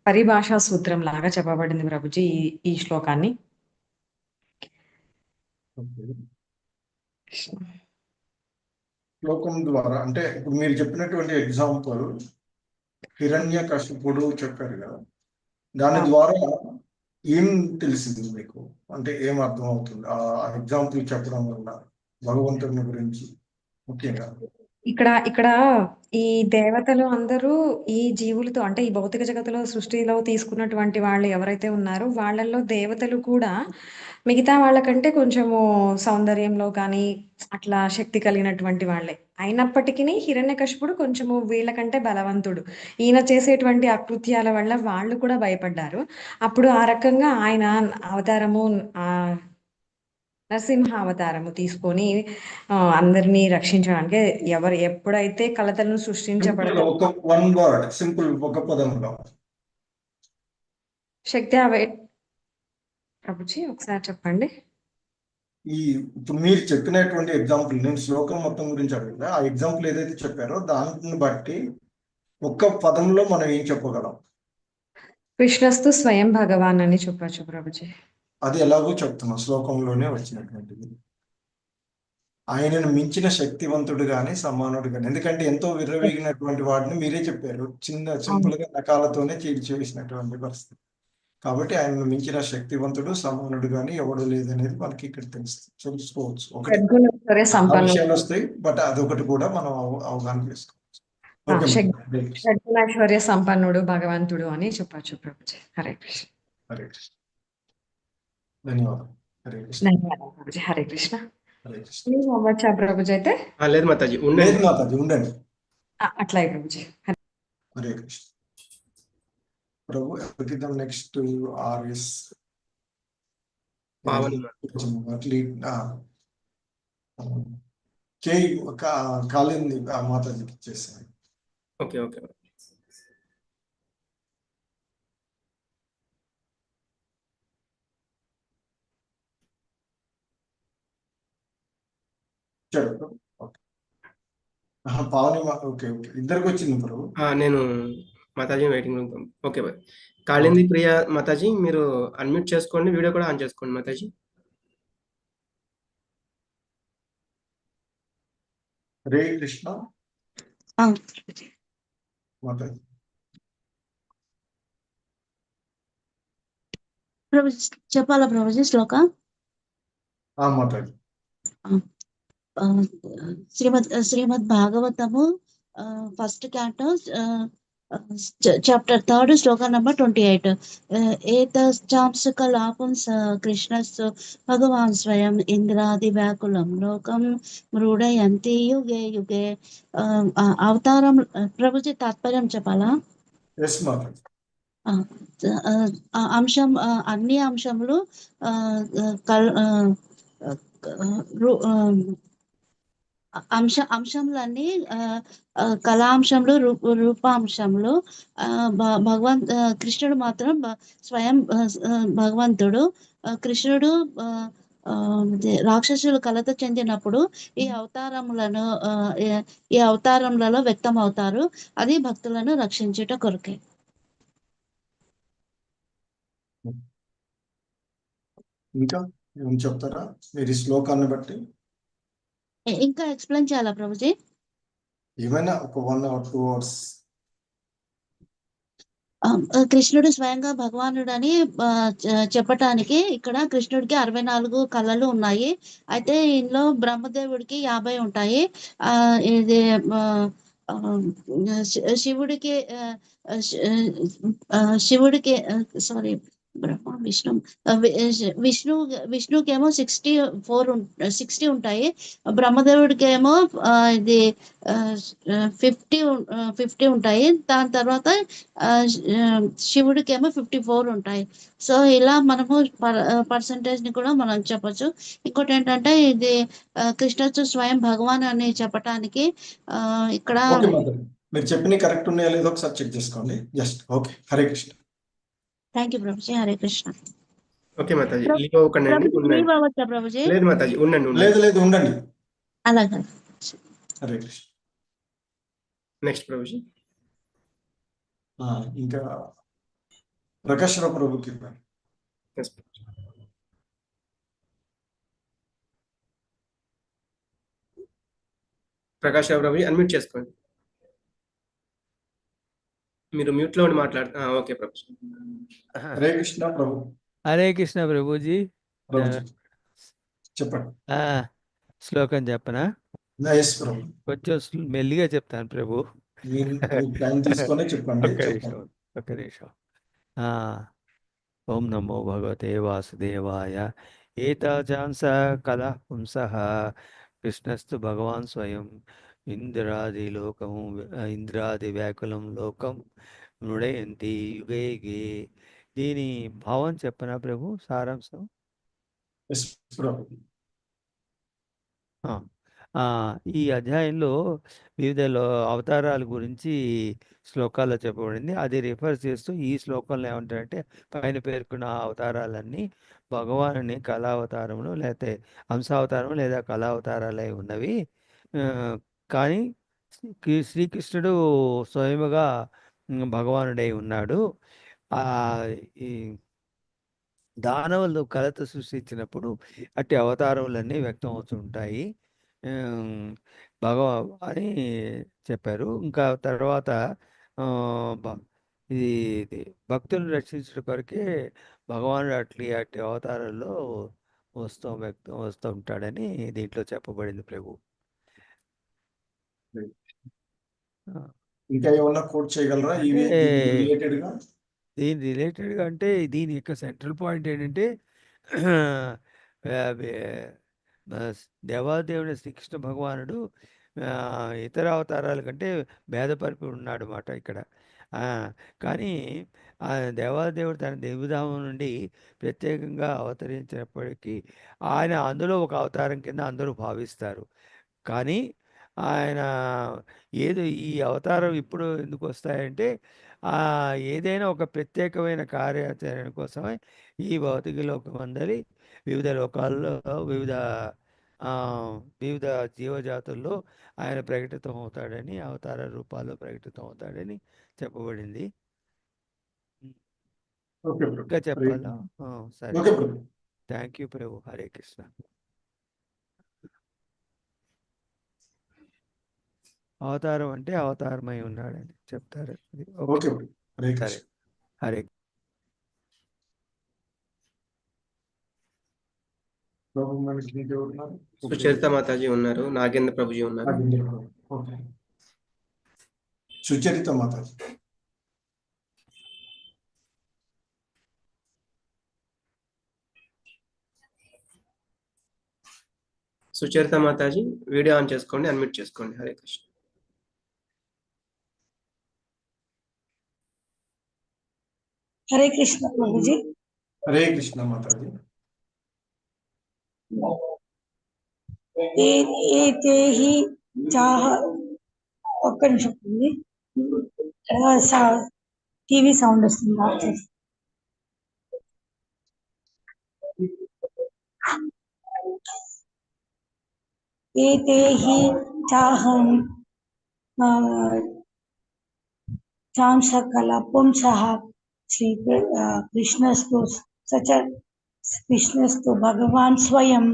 పరిభాషా సూత్రం లాగా చెప్పబడింది ప్రభుజీ ఈ శ్లోకాన్ని. శ్లోకం ద్వారా అంటే ఇప్పుడు మీరు చెప్పినటువంటి ఎగ్జాంపుల్ హిరణ్యకశిపుడు చెప్పారు కదా, దాని ద్వారా ఏం తెలిసింది మీకు? అంటే ఏం అర్థం అవుతుంది ఆ ఎగ్జాంపుల్ చెప్పడం వల్ల భగవంతుని గురించి ముఖ్యంగా? ఇక్కడ ఈ దేవతలు అందరూ ఈ జీవులతో అంటే ఈ భౌతిక జగత్తులో సృష్టిలో తీసుకున్నటువంటి వాళ్ళు ఎవరైతే ఉన్నారో వాళ్ళల్లో దేవతలు కూడా మిగతా వాళ్ళకంటే కొంచెము సౌందర్యంలో కానీ అట్లా శక్తి కలిగినటువంటి వాళ్ళే. అయినప్పటికీ హిరణ్యకశిపుడు కొంచెము వీళ్ళకంటే బలవంతుడు. ఈయన చేసేటువంటి అకృత్యాల వల్ల వాళ్ళు కూడా భయపడ్డారు. అప్పుడు ఆ రకంగా ఆయన అవతారము నరసింహ అవతారము తీసుకొని అందరినీ రక్షించడానికి ఎప్పుడైతే కలతలను సృష్టించబడతారు ఒక వన్ వర్డ్ సింపుల్ ఒక పదంలో శక్తి అవే ప్రభుజీ ఒకసారి చెప్పండి. ఈ ఇప్పుడు మీరు చెప్పినటువంటి ఎగ్జాంపుల్, నేను శ్లోకం మొత్తం గురించి అడిగినా ఆ ఎగ్జాంపుల్ ఏదైతే చెప్పారో దాన్ని బట్టి ఒక్క పదంలో మనం ఏం చెప్పగలం? కృష్ణస్తు స్వయం భగవాన్ అని చెప్పచ్చు ప్రభుజీ. అది ఎలాగో చెప్తున్నాం, శ్లోకంలోనే వచ్చినటువంటిది. ఆయనను మించిన శక్తివంతుడు గాని సమానుడు గాని, ఎందుకంటే ఎంతో విర్రవీగినటువంటి వాడిని మీరే చెప్పారు, చిన్న సింపుల్ గా నకాలతోనే చేసినటువంటి పరిస్థితి. కాబట్టి ఆయనను మించిన శక్తివంతుడు సమానుడు గాని ఎవడు లేదనేది మనకి ఇక్కడ తెలుసుకోవచ్చు. ఒకటి విషయాలు వస్తాయి, బట్ అదొకటి కూడా మనం అవగాహన చేసుకోవచ్చు. షడ్గుణైశ్వర్య సంపన్నుడు భగవంతుడు అని చెప్పచ్చు ప్రభుజీ. హరే కృష్ణ. హరే కృష్ణ. ధన్యవాదాలు. హరే కృష్ణ. ధన్యవాదాలు ప్రభుజీ. హరే కృష్ణ. హరే కృష్ణ. మీరు అవ్వచ్చా ప్రభుజీ? అయితే లేదు మాతాజీ, లేదు మాతాజీ, ఉండండి. అట్లాగే ప్రభుజీ. హరే కృష్ణ. ప్రభు అర్పితం. నెక్స్ట్ ఆర్ఎస్ కాలింది మాతాజీకి ఇచ్చేసాను. Okay okay. Pavani okay okay, ఇద్దరికి వచ్చింది ప్రభు. నేను Mataji waiting room. Okay bye. Kalindi Priya Mataji, మీరు అన్మ్యూట్ చేసుకోండి, వీడియో కూడా ఆన్ చేసుకోండి మాతాజీ. హరే కృష్ణ మాతాజీ. చెప్పాలా ప్రభుజీ శ్లోక? మాతాజీ. శ్రీమద్ భాగవతము ఫస్ట్ క్యాంటో చాప్టర్ 3 శ్లోక నంబర్ 28. ఏతాంశకలాపం కృష్ణస్తు భగవాన్ స్వయం ఇంద్రాది వ్యాకులం లోకం మృడయంతి యుగే యుగే. అవతారం ప్రభుజీ తాత్పర్యం చెప్పాలా? అంశం అన్ని అంశములు అంశములన్నీ కళాంశంలో రూపాంశంలో కృష్ణుడు మాత్రం స్వయం భగవంతుడు. కృష్ణుడు రాక్షసులు కలత చెందినప్పుడు ఈ అవతారములలో వ్యక్తం అవుతారు. అది భక్తులను రక్షించుట కొరకే. ఇంకా ఏం చెప్తారా మీరు ఈ శ్లోకాన్ని బట్టి? ఇంకా ఎక్స్ప్లెయిన్ చేయాలా ప్రభుజీ? ఏమైనా ఒక 1 or 2 hours. కృష్ణుడు స్వయంగా భగవానుడు అని చెప్పటానికి ఇక్కడ కృష్ణుడికి 64 కళలు ఉన్నాయి. అయితే ఇందులో బ్రహ్మదేవుడికి 50 ఉంటాయి. ఇది శివుడికి సారీ బ్రహ్మ విష్ణు విష్ణుకేమో 60 ఉంటాయి. బ్రహ్మదేవుడికేమో ఇది 50 ఉంటాయి. దాని తర్వాత శివుడికేమో 54 ఉంటాయి. సో ఇలా మనము పర్సంటేజ్ ని కూడా మనం చెప్పొచ్చు. ఇంకోటి ఏంటంటే ఇది కృష్ణుడు స్వయం భగవాన్ అని చెప్పటానికి ఇక్కడ ఓకే మాధవి, మీరు చెప్పిన కరెక్ట్ ఉన్నాయో లేదో ఒకసారి చెక్ చేసుకోండి. Just okay. Hare Krishna. Thank you Prabhuji. Hare Krishna. Okay Mataji, leave అవ్వకండి, ఉండండి. అవ్వచ్చా ప్రభుజీ? లేదు మాతాజీ, ఉండండి. లేదు ఉండండి. అలాగే. హరే కృష్ణ. నెక్స్ట్ ప్రభుజీ. ఇంకా ప్రకాశ్రావు ప్రభుకి Yes, ప్రకాష్ రావు ప్రభుజీ అన్మ్యూట్ చేసుకోండి. మీరు మ్యూట్ లో ఉండి ఓకే ప్రభు. హరే కృష్ణ ప్రభు. హరే కృష్ణ ప్రభుజీ. చెప్పండి. శ్లోకం చెప్పనా? కొంచెం మెల్లిగా చెప్తాను ప్రభు. చెప్పండి. ఒక్క నిమిషం. ఓం నమో భగవతే వాసుదేవాయ. ఏతాజాంస కలః పుంసః కృష్ణస్తు భగవాన్ స్వయం ఇంద్రాది వ్యాకులం లోకం మృడయంతి యుగే యుగే. దీని భావం చెప్పనా ప్రభు, సారాంశం? ఈ అధ్యాయంలో వివిధ అవతారాల గురించి శ్లోకాల్లో చెప్పబడింది. అది రిఫర్ చేస్తూ ఈ శ్లోకంలో ఏమంటారంటే, పైన పేర్కొన్న అవతారాలన్నీ భగవానుని కళావతారములు లేకపోతే అంశావతారం లేదా కళావతారాలై ఉన్నవి. కానీ శ్రీకృష్ణుడు స్వయముగా భగవానుడై ఉన్నాడు. ఈ దానవులు కళత సృష్టించినప్పుడు అట్టి అవతారములన్నీ వ్యక్తం అవుతుంటాయి అని చెప్పారు. ఇంకా తర్వాత ఇది భక్తులను రక్షించడం కొరకే భగవానుడు అట్టి అవతారాల్లో వస్తూ ఉంటాడని దీంట్లో చెప్పబడింది ప్రభు. ఇంకా ఏమన్నా కోట్ చేయగలరా దీని రిలేటెడ్గా? అంటే దీని యొక్క సెంట్రల్ పాయింట్ ఏంటంటే, దేవాదేవుని శ్రీకృష్ణ భగవానుడు ఇతర అవతారాల కంటే భేదపరిపి ఉన్నాడు అన్నమాట ఇక్కడ. కానీ ఆ దేవాదేవుడు తన దేవధామం నుండి ప్రత్యేకంగా అవతరించినప్పటికీ ఆయన అందులో ఒక అవతారం కింద అందరూ భావిస్తారు. కానీ ఆయన ఈ అవతారం ఇప్పుడు ఎందుకు వస్తాయంటే, ఏదైనా ఒక ప్రత్యేకమైన కార్యాచరణ కోసమే ఈ భౌతిక లోకం అందరి వివిధ లోకాల్లో వివిధ జీవజాతుల్లో ఆయన ప్రకటితం అవుతాడని, అవతార రూపాల్లో ప్రకటితం అవుతాడని చెప్పబడింది. ఇంకా చెప్పాలా? సరే, థ్యాంక్ యూ ప్రభు. హరే కృష్ణ. అవతారం అంటే అవతారమై ఉన్నాడని చెప్తారు. సరే, హరే. సుచరిత మాతాజీ ఉన్నారు, నాగేంద్ర ప్రభుజీ ఉన్నారు. సుచరిత మాతాజీ. సుచరిత మాతాజీ వీడియో ఆన్ చేసుకోండి, అన్మ్యూట్ చేసుకోండి. హరే కృష్ణ. హరే కృష్ణ ప్రభుజీ. హరే కృష్ణ మాతాజీ. ఒక్క నిమిషం టీవీ సౌండ్ వస్తుంది. ఏతేహి చాహం చాంసకల పుంసః శ్రీ కృష్ణస్తు సచ కృష్ణస్తు భగవాన్ స్వయం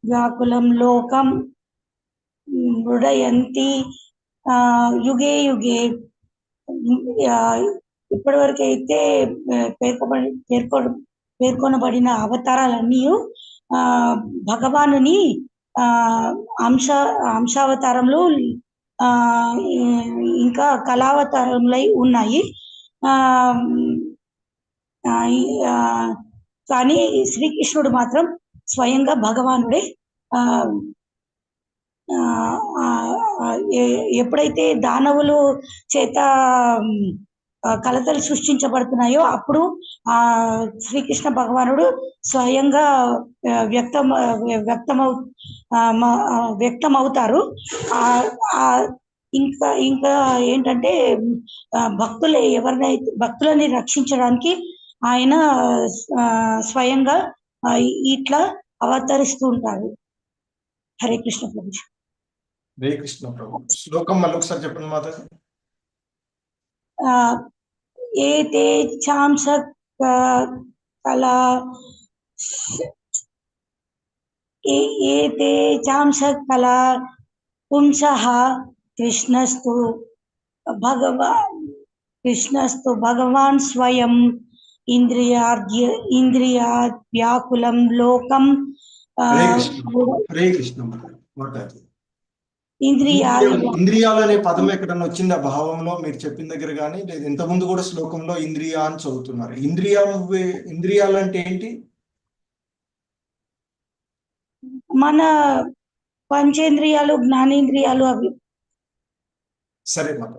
వ్యాకులం లోకం మృడయంతి యుగే యుగే. ఇప్పటివరకు అయితే పేర్కొనబడిన అవతారాలన్నీ భగవానుని అంశావతారంలో ఆ, ఇంకా కళావతారములై ఉన్నాయి. ఆ, ఆ, ఆ, కానీ శ్రీకృష్ణుడు మాత్రం స్వయంగా భగవానుడే. ఆ, ఆ, ఆ, ఎప్పుడైతే దానవులు చేత కలతలు సృష్టించబడుతున్నాయో అప్పుడు ఆ శ్రీకృష్ణ భగవానుడు స్వయంగా వ్యక్తమవుతారు. ఇంకా ఏంటంటే భక్తులని రక్షించడానికి ఆయన స్వయంగా ఇట్లా అవతరిస్తూ ఉంటారు. హరే కృష్ణ ప్రభుజీ. హరే కృష్ణ ప్రభు. శ్లోకం మళ్ళీ ఒకసారి చెప్పండి మాతాజీ. ఏతే చాంస కళా ఏతే చాంస కళా పుంసః కృష్ణస్తు భగవాన్ స్వయం ఇంద్రియావ్యాకులం లోకం. హరే కృష్ణ మాతాజీ. ఇంద్రియాలు ఇంద్రియాలు అనే పదం ఎక్కడన్నా వచ్చింది ఆ భావంలో మీరు చెప్పిన దగ్గర కానీ లేదు ఇంతకుముందు కూడా శ్లోకంలో ఇంద్రియా అని చదువుతున్నారు. ఇంద్రియాలు అంటే ఏంటి? మన పంచేంద్రియాలు, జ్ఞానేంద్రియాలు అవి. సరే మాత.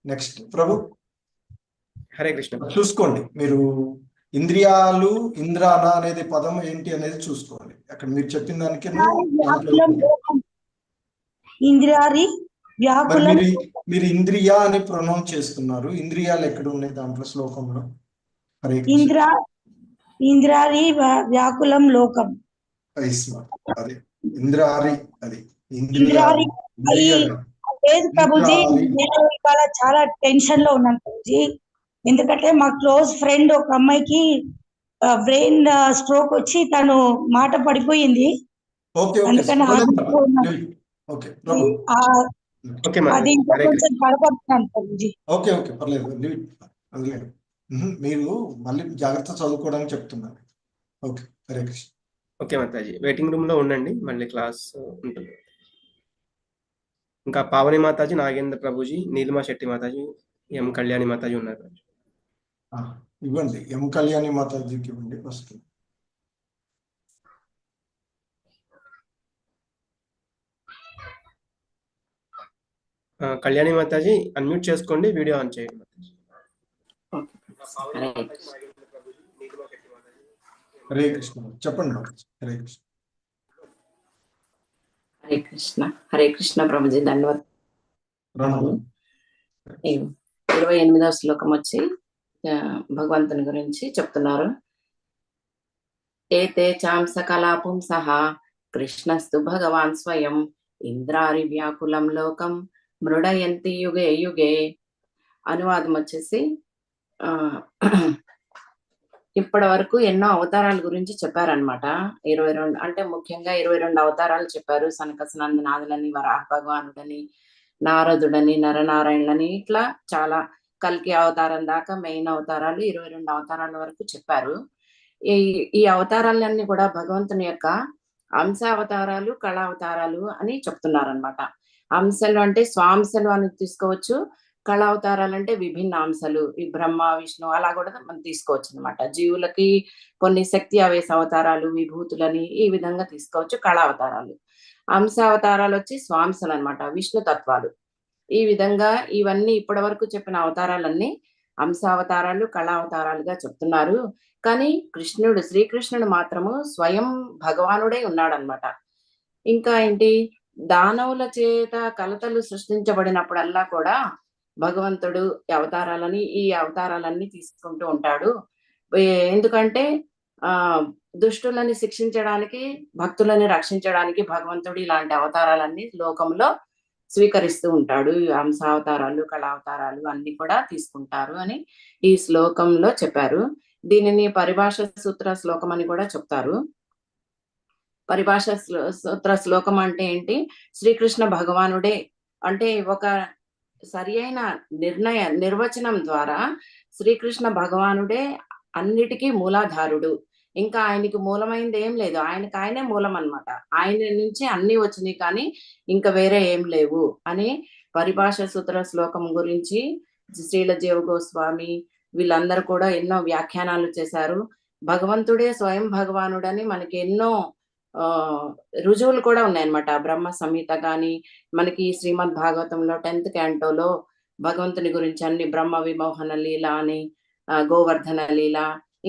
నెక్స్ట్ ప్రభు. హరే కృష్ణ. చూసుకోండి మీరు ఇంద్రియాలు ఇంద్రాన అనేది పదం ఏంటి అనేది చూసుకోండి. అక్కడ మీరు చెప్పిన దానికి ఇంద్రియారి వ్యాకులం. మీరు ఇంద్రియా అని ప్రొనౌన్స్ చేస్తున్నారు. ఇంద్రియాలు ఎక్కడ ఉన్నాయి దాంట్లో శ్లోకంలో? హరే ఇంద్రారి వ్యాకులం లోకం. అదే ఇంద్రారి, అది ఇంద్రారి లేదు ప్రభుజీ. నేను ఇవాళ చాలా టెన్షన్ లో ఉన్నాను ప్రభుజీ. ఎందుకంటే మా క్లోజ్ ఫ్రెండ్ ఒక అమ్మాయికి బ్రెయిన్ స్ట్రోక్ వచ్చి తను మాట పడిపోయింది. అందుకని అది ఇంకా కొంచెం పడబడుతున్నాను ప్రభుజీ. ఓకే పర్లేదు. మీరు మళ్ళీ జాగ్రత్త చదువుకోవడానికి చెప్తున్నారు. Okay Hare Krishna. Okay Mataji, waiting room లో ఉండండి, మళ్ళీ క్లాస్ ఉంటుంది. ఇంకా పావని మాతాజీ, నాగేంద్ర ప్రభుజీ, నీలిమా శెట్టి మాతాజీ, ఎం కళ్యాణి మాతాజీ ఉన్నారు. ఇవ్వండి, ఎం కళ్యాణి మాతాజీకి ఇవ్వండి ఫస్ట్. కళ్యాణి మాతాజీ అన్మ్యూట్ చేసుకోండి, వీడియో ఆన్ చేయండి మాతాజీ. హరే కృష్ణ. చెప్పండి మాతాజీ. హరే కృష్ణ. హరే కృష్ణ. హరే కృష్ణ ప్రభుజీ, ధన్యవాదాలు. 28వ శ్లోకం వచ్చి భగవంతుని గురించి చెప్తున్నారు. ఏతే చాంస కళాపుం సహా కృష్ణస్తు భగవాన్ స్వయం ఇంద్రారి వ్యాకులం లోకం మృడయంతి యుగే యుగే. అనువాదం వచ్చేసి ఇప్పటి వరకు ఎన్నో అవతారాల గురించి చెప్పారనమాట. 22 అంటే ముఖ్యంగా 22 అవతారాలు చెప్పారు. సనక సనందనాథులని, వరాహ భగవానుడని, నారదుడని, నరనారాయణులని, ఇట్లా చాలా కల్కి అవతారం దాకా మెయిన్ అవతారాలు 22 అవతారాల వరకు చెప్పారు. ఈ అవతారాలన్నీ కూడా భగవంతుని యొక్క అంశ అవతారాలు, కళా అవతారాలు అని చెప్తున్నారనమాట. అంశలు అంటే స్వాంశలు అని తీసుకోవచ్చు, కళా అవతారాలు అంటే విభిన్న అంశాలు, ఈ బ్రహ్మ విష్ణు అలా కూడా మనం తీసుకోవచ్చు అనమాట. జీవులకి కొన్ని శక్తి ఆవేశ అవతారాలు, విభూతులని ఈ విధంగా తీసుకోవచ్చు కళా అవతారాలు. అంశ అవతారాలు వచ్చి స్వాంశలు అనమాట, విష్ణు తత్వాలు. ఈ విధంగా ఇవన్నీ ఇప్పటి వరకు చెప్పిన అవతారాలన్నీ అంశ అవతారాలు, కళా అవతారాలుగా చెప్తున్నారు. కానీ శ్రీకృష్ణుడు మాత్రము స్వయం భగవానుడే ఉన్నాడనమాట. ఇంకా ఏంటి, దానవుల చేత కలతలు సృష్టించబడినప్పుడల్లా కూడా భగవంతుడు ఈ అవతారాలన్నీ తీసుకుంటూ ఉంటాడు. ఎందుకంటే దుష్టులని శిక్షించడానికి, భక్తులని రక్షించడానికి భగవంతుడు ఇలాంటి అవతారాలన్నీ లోకంలో స్వీకరిస్తూ ఉంటాడు. అంశావతారాలు, కళావతారాలు అన్ని కూడా తీసుకుంటారు అని ఈ శ్లోకంలో చెప్పారు. దీనిని పరిభాష సూత్ర శ్లోకం అని కూడా చెప్తారు. పరిభాష సూత్ర శ్లోకం అంటే ఏంటి, శ్రీకృష్ణ భగవానుడే అంటే ఒక సరి అయిన నిర్వచనం ద్వారా శ్రీకృష్ణ భగవానుడే అన్నిటికీ మూలాధారుడు. ఇంకా ఆయనకి మూలమైంది ఏం లేదు, ఆయనకి ఆయనే మూలం అన్నమాట. ఆయన నుంచి అన్ని వచ్చినాయి కానీ ఇంకా వేరే ఏం లేవు అని పరిభాష సూత్ర శ్లోకం గురించి శ్రీల జీవ గోస్వామి వీళ్ళందరూ కూడా ఎన్నో వ్యాఖ్యానాలు చేశారు. భగవంతుడే స్వయం భగవానుడని మనకి ఎన్నో రుజువులు కూడా ఉన్నాయన్నమాట. బ్రహ్మ సంహిత కానీ మనకి శ్రీమద్ భాగవతంలో 10th క్యాంటోలో భగవంతుని గురించి అన్ని బ్రహ్మ విమోహన లీల అని, గోవర్ధన లీల,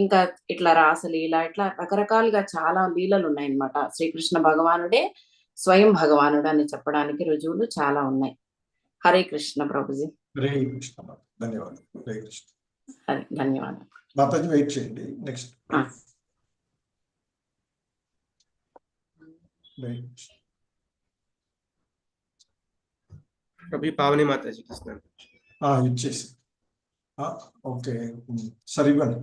ఇంకా ఇట్లా రాసలీల, ఇట్లా రకరకాలుగా చాలా లీలలు ఉన్నాయన్నమాట. శ్రీకృష్ణ భగవానుడే స్వయం భగవానుడు అని చెప్పడానికి రుజువులు చాలా ఉన్నాయి. హరే కృష్ణ ప్రభుజీ. హరే కృష్ణ మాత. ధన్యవాదాలు. హరే కృష్ణ. హరే ధన్యవాదాలు మాతాజీ. వెయిట్ చేయండి. నెక్స్ట్ ప్రభు పావని మాతాజీకి ఇస్తున్నాను. ఇచ్చేసి ఓకే సరే ఇవ్వండి.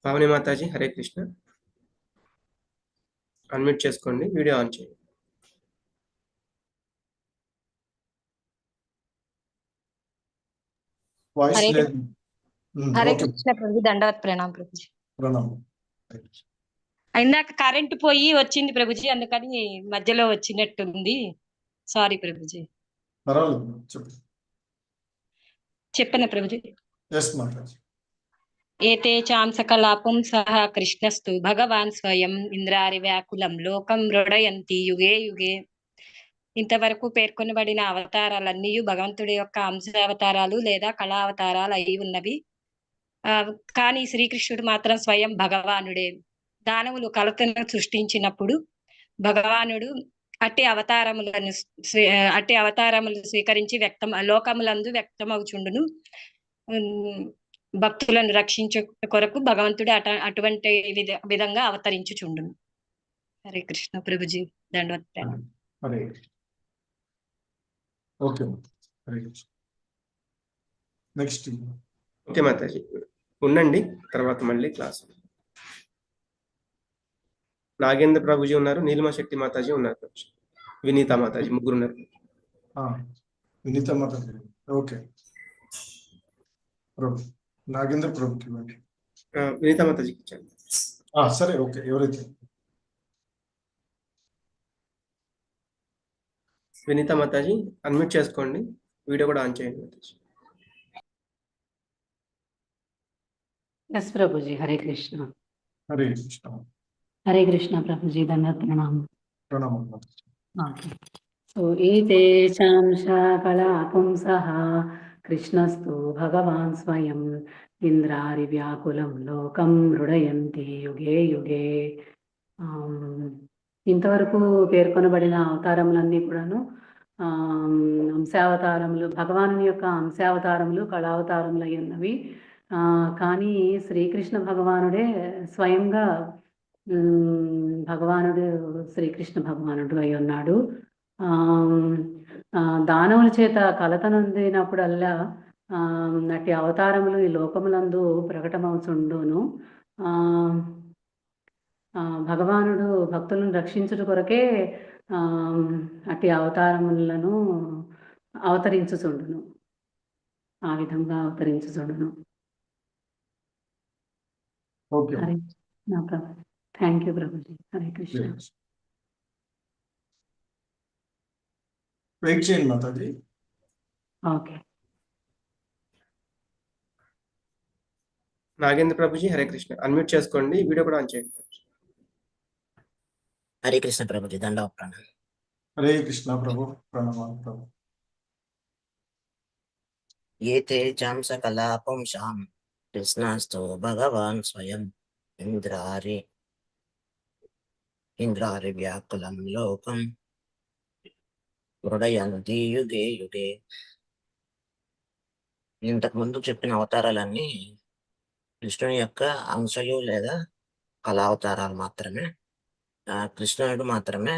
పావని మాతాజీ హరే కృష్ణ. అన్మ్యూట్ చేసుకోండి, వీడియో ఆన్ చేయండి. వాయిస్ హరే లేదు. హరే ఓకే కృష్ణ ప్రభు, దండవత్ ప్రణాం ప్రభుజీ. ప్రణామం. ఇందాక కరెంట్ పోయి వచ్చింది ప్రభుజీ, అందుకని మధ్యలో వచ్చినట్టుంది. సారీ ప్రభుజీ. పర్వాలేదు చెప్పు. చెప్పన ప్రభుజీ. ఎస్ మాతాజీ. ఏతే చాంసకలాపం సహ కృష్ణస్తు భగవాన్ స్వయం ఇంద్రారి వ్యాకులం లోకం మృడయంతి యుగే యుగే. ఇంతవరకు పేర్కొనబడిన అవతారాలన్నీ భగవంతుడి యొక్క అంశావతారాలు లేదా కళావతారాలు అయి ఉన్నవి. కానీ శ్రీకృష్ణుడు మాత్రం స్వయం భగవానుడే. దానవులు కలతను సృష్టించినప్పుడు భగవానుడు అట్టి అవతారములు స్వీకరించి లోకములందు వ్యక్తమవుచుండును. భక్తులను రక్షించే కొరకు భగవంతుడు అటువంటి విధంగా అవతరించుచుండును. హరే కృష్ణ ప్రభుజీ. దండవత్. Hare okay. Hare Krishna. Next. Okay Mataji ఉండండి, తర్వాత మళ్ళీ క్లాస్. నాగేంద్ర ప్రభుజీ ఉన్నారు, నీలిమా శక్తి మాతాజీ ఉన్నారు ప్రభుజీ, వినీత మాతాజీ, ముగ్గురు ఉన్నారు. వినీత మాతాజీ. ఓకే ప్రభు. నాగేంద్ర ప్రభుకి ఇవ్వండి. వినీత మాతాజీకి ఇచ్చాను. సరే ఓకే. ఎవరైతే వినీత మాతాజీ అన్మ్యూట్ చేసుకోండి, వీడియో కూడా ఆన్ చేయండి మాతాజీ. ఎస్ ప్రభుజీ. హరే కృష్ణ. హరే కృష్ణ. హరే కృష్ణ ప్రభుజీ. దండవత్ ప్రణామం. ప్రణామం. ఓకే. సో ఏతే చాంసకలా పుంసః కృష్ణస్తు భగవాన్ స్వయం ఇంద్రారి వ్యాకులం లోకం మృడయంతి యుగే యుగే. ఇంతవరకు పేర్కొనబడిన అవతారములన్నీ కూడాను అంశావతారములు, భగవాను యొక్క అంశావతారములు, కళావతారములు అయి ఉన్నవి. కానీ శ్రీకృష్ణ భగవానుడే స్వయంగా భగవానుడు శ్రీకృష్ణ భగవానుడు అయి ఉన్నాడు. దానవుల చేత కలత నొందినప్పుడల్లా అట్టి అవతారములు ఈ లోకములందు ప్రకటమవుచుండును. భగవానుడు భక్తులను రక్షించుట కొరకే అట్టి అవతారములను అవతరించుచుండును. ఆ విధంగా అవతరించుచుండును. హరే నా ప్రభు. Thank you Prabhuji. Hare Krishna. Wait చేయండి మాతాజీ. ఓకే. నాగేంద్ర ప్రభుజీ హరే కృష్ణ. అన్మ్యూట్ చేసుకోండి, వీడియో కూడా ఆన్ చేయండి. హరే కృష్ణ ప్రభుజీ. దండవత్ ప్రణామం. హరే కృష్ణ ప్రభు. ప్రణామాలు ప్రభు. ఏతే చాంసకలా పుంసాం కృష్ణస్తు భగవాన్ స్వయం ఇంద్రారి వ్యాకులం లోకం మృడయంతి యుగే యుగే. ఇంతకు ముందు చెప్పిన అవతారాలన్నీ కృష్ణుని యొక్క అంశలు లేదా కళావతారాలు మాత్రమే. కృష్ణుడు మాత్రమే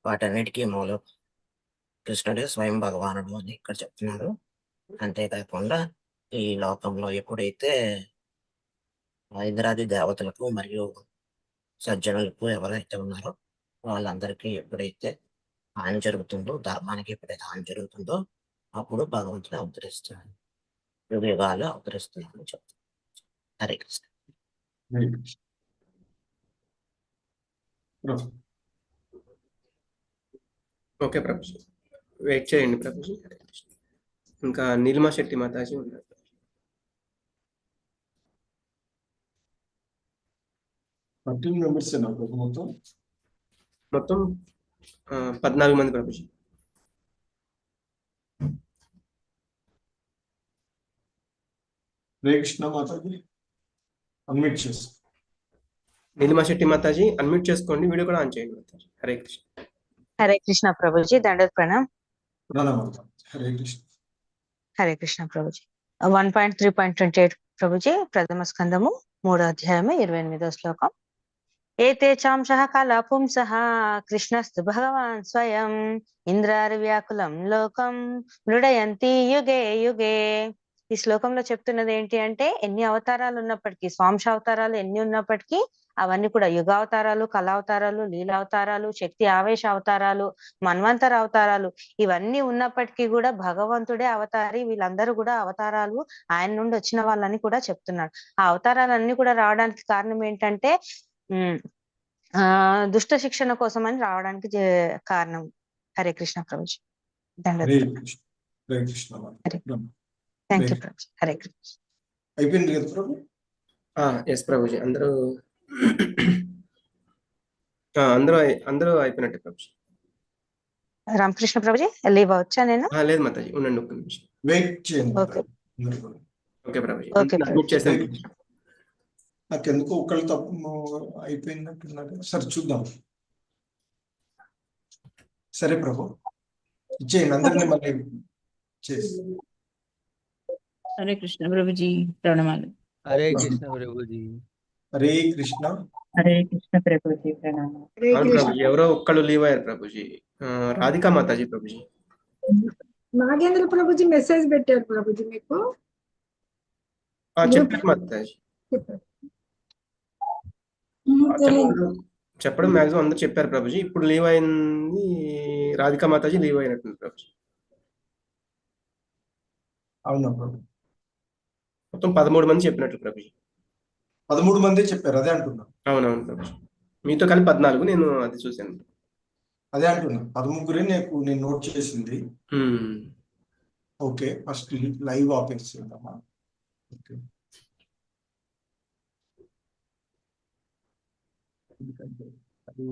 వాటన్నిటికీ మూలం. కృష్ణుడే స్వయం భగవానుడు అని ఇక్కడ చెప్తున్నారు. అంతేకాకుండా ఈ లోకంలో ఎప్పుడైతే ఇంద్రాది దేవతలకు మరియు సజ్జనులకు ఎవరైతే ఉన్నారో వాళ్ళందరికీ ఎప్పుడైతే హాని జరుగుతుందో, ధర్మానికి ఎప్పుడైతే హాని జరుగుతుందో అప్పుడు భగవంతుడు అవతరిస్తున్నాడు, యుగ యుగాలు అవతరిస్తున్నాడని చెప్తాడు. హరే కృష్ణ. హరే కృష్ణ. ప్రభు. ఓకే ప్రభుజీ, వెయిట్ చేయండి ప్రభుజీ. హరే కృష్ణ. ఇంకా నీలిమా శెట్టి మాతాజీ ఉన్నారు. 13 మెంబర్స్ ప్రభు మొత్తం. మొత్తం 14 మంది ప్రభుజీ. హరే కృష్ణ మాతాజీ అన్మ్యూట్ చేసి. నీలిమా శెట్టి మాతాజీ అన్మ్యూట్ చేసుకోండి, వీడియో కూడా ఆన్ చేయండి మాతాజీ. హరే కృష్ణ. హరే కృష్ణ ప్రభుజీ, దండోత్ ప్రణామ్. ప్రణామం. హరే కృష్ణ. హరే కృష్ణ ప్రభుజీ. 1.3.28 ప్రభుజీ, ప్రథమ స్కందము 3వ అధ్యాయము 28వ శ్లోకం. ఏతే చాంశః కళా పుంసః కృష్ణస్తు భగవాన్ స్వయం ఇంద్రారి వ్యాకులం లోకం మృడయంతి యుగే యుగే. ఈ శ్లోకంలో చెప్తున్నది ఏంటి అంటే, ఎన్ని అవతారాలు ఉన్నప్పటికీ, స్వాంశ అవతారాలు ఎన్ని ఉన్నప్పటికీ అవన్నీ కూడా యుగావతారాలు, కళావతారాలు, లీలావతారాలు, శక్తి ఆవేశ అవతారాలు, మన్వంతర అవతారాలు, ఇవన్నీ ఉన్నప్పటికీ కూడా భగవంతుడే అవతారి. వీళ్ళందరూ కూడా అవతారాలు, ఆయన నుండి వచ్చిన వాళ్ళని కూడా చెప్తున్నాడు. ఆ అవతారాలన్నీ కూడా రావడానికి కారణం ఏంటంటే దుష్ట శిక్షణ కోసం అని రావడానికి కారణం. హరే కృష్ణ ప్రభుజీ. హరే కృష్ణ. హరే కృష్ణ. Thank you Prabhuji. హరే కృష్ణ. అయిపోయింది కదా ప్రభు? ఎస్ ప్రభుజీ, అందరూ అయిపోయినట్టే ప్రభుజీ. రామకృష్ణ ప్రభుజీ లీవ్ అవచ్చా నేను? లేదు మాతాజీ, ఉండండి ఒక్క నిమిషం. వెయిట్ చేయండి. ఓకే ప్రభుజీ, ఓకే అడ్మిట్ చేసాను. నాకెందుకు ఒకళ్ళు తప్పు అయిపోయిందంటున్నారు. సరే చూద్దాం. సరే ప్రభు, ఇచ్చేయండి అందరినీ మళ్ళీ చేసి. హరే కృష్ణ ప్రభుజీ, ప్రణామాలు. హరే కృష్ణ ప్రభుజీ. హరే కృష్ణ. హరే కృష్ణ ప్రభుజీ, ప్రణామాలు. అవును ప్రభుజీ, ఎవరో ఒక్కళ్ళు లీవ్ అయ్యారు ప్రభుజీ. రాధికా మాతాజీ ప్రభుజీ. నాగేంద్ర ప్రభుజీ మెసేజ్ పెట్టారు ప్రభుజీ మీకు. చెప్పారు మాతాజీ, చెప్పడం మ్యాక్సిమం అందరు చెప్పారు ప్రభుజీ. ఇప్పుడు లీవ్ అయింది రాధికా మాతాజీ, లీవ్ అయినట్టుంది ప్రభుజీ. అవునా ప్రభు? మొత్తం 13 మంది చెప్పినట్లు ప్రభుజీ. 13 మంది చెప్పారు, అదే అంటున్నా. అవునవును ప్రభుజీ, మీతో కలిపి 14, నేను అది చూశాను. అదే అంటున్నా, 13 నేను నోట్ చేసింది. ఓకే, ఫస్ట్ లైవ్ ఆపేస్తుందమ్మా. ఓకే, అది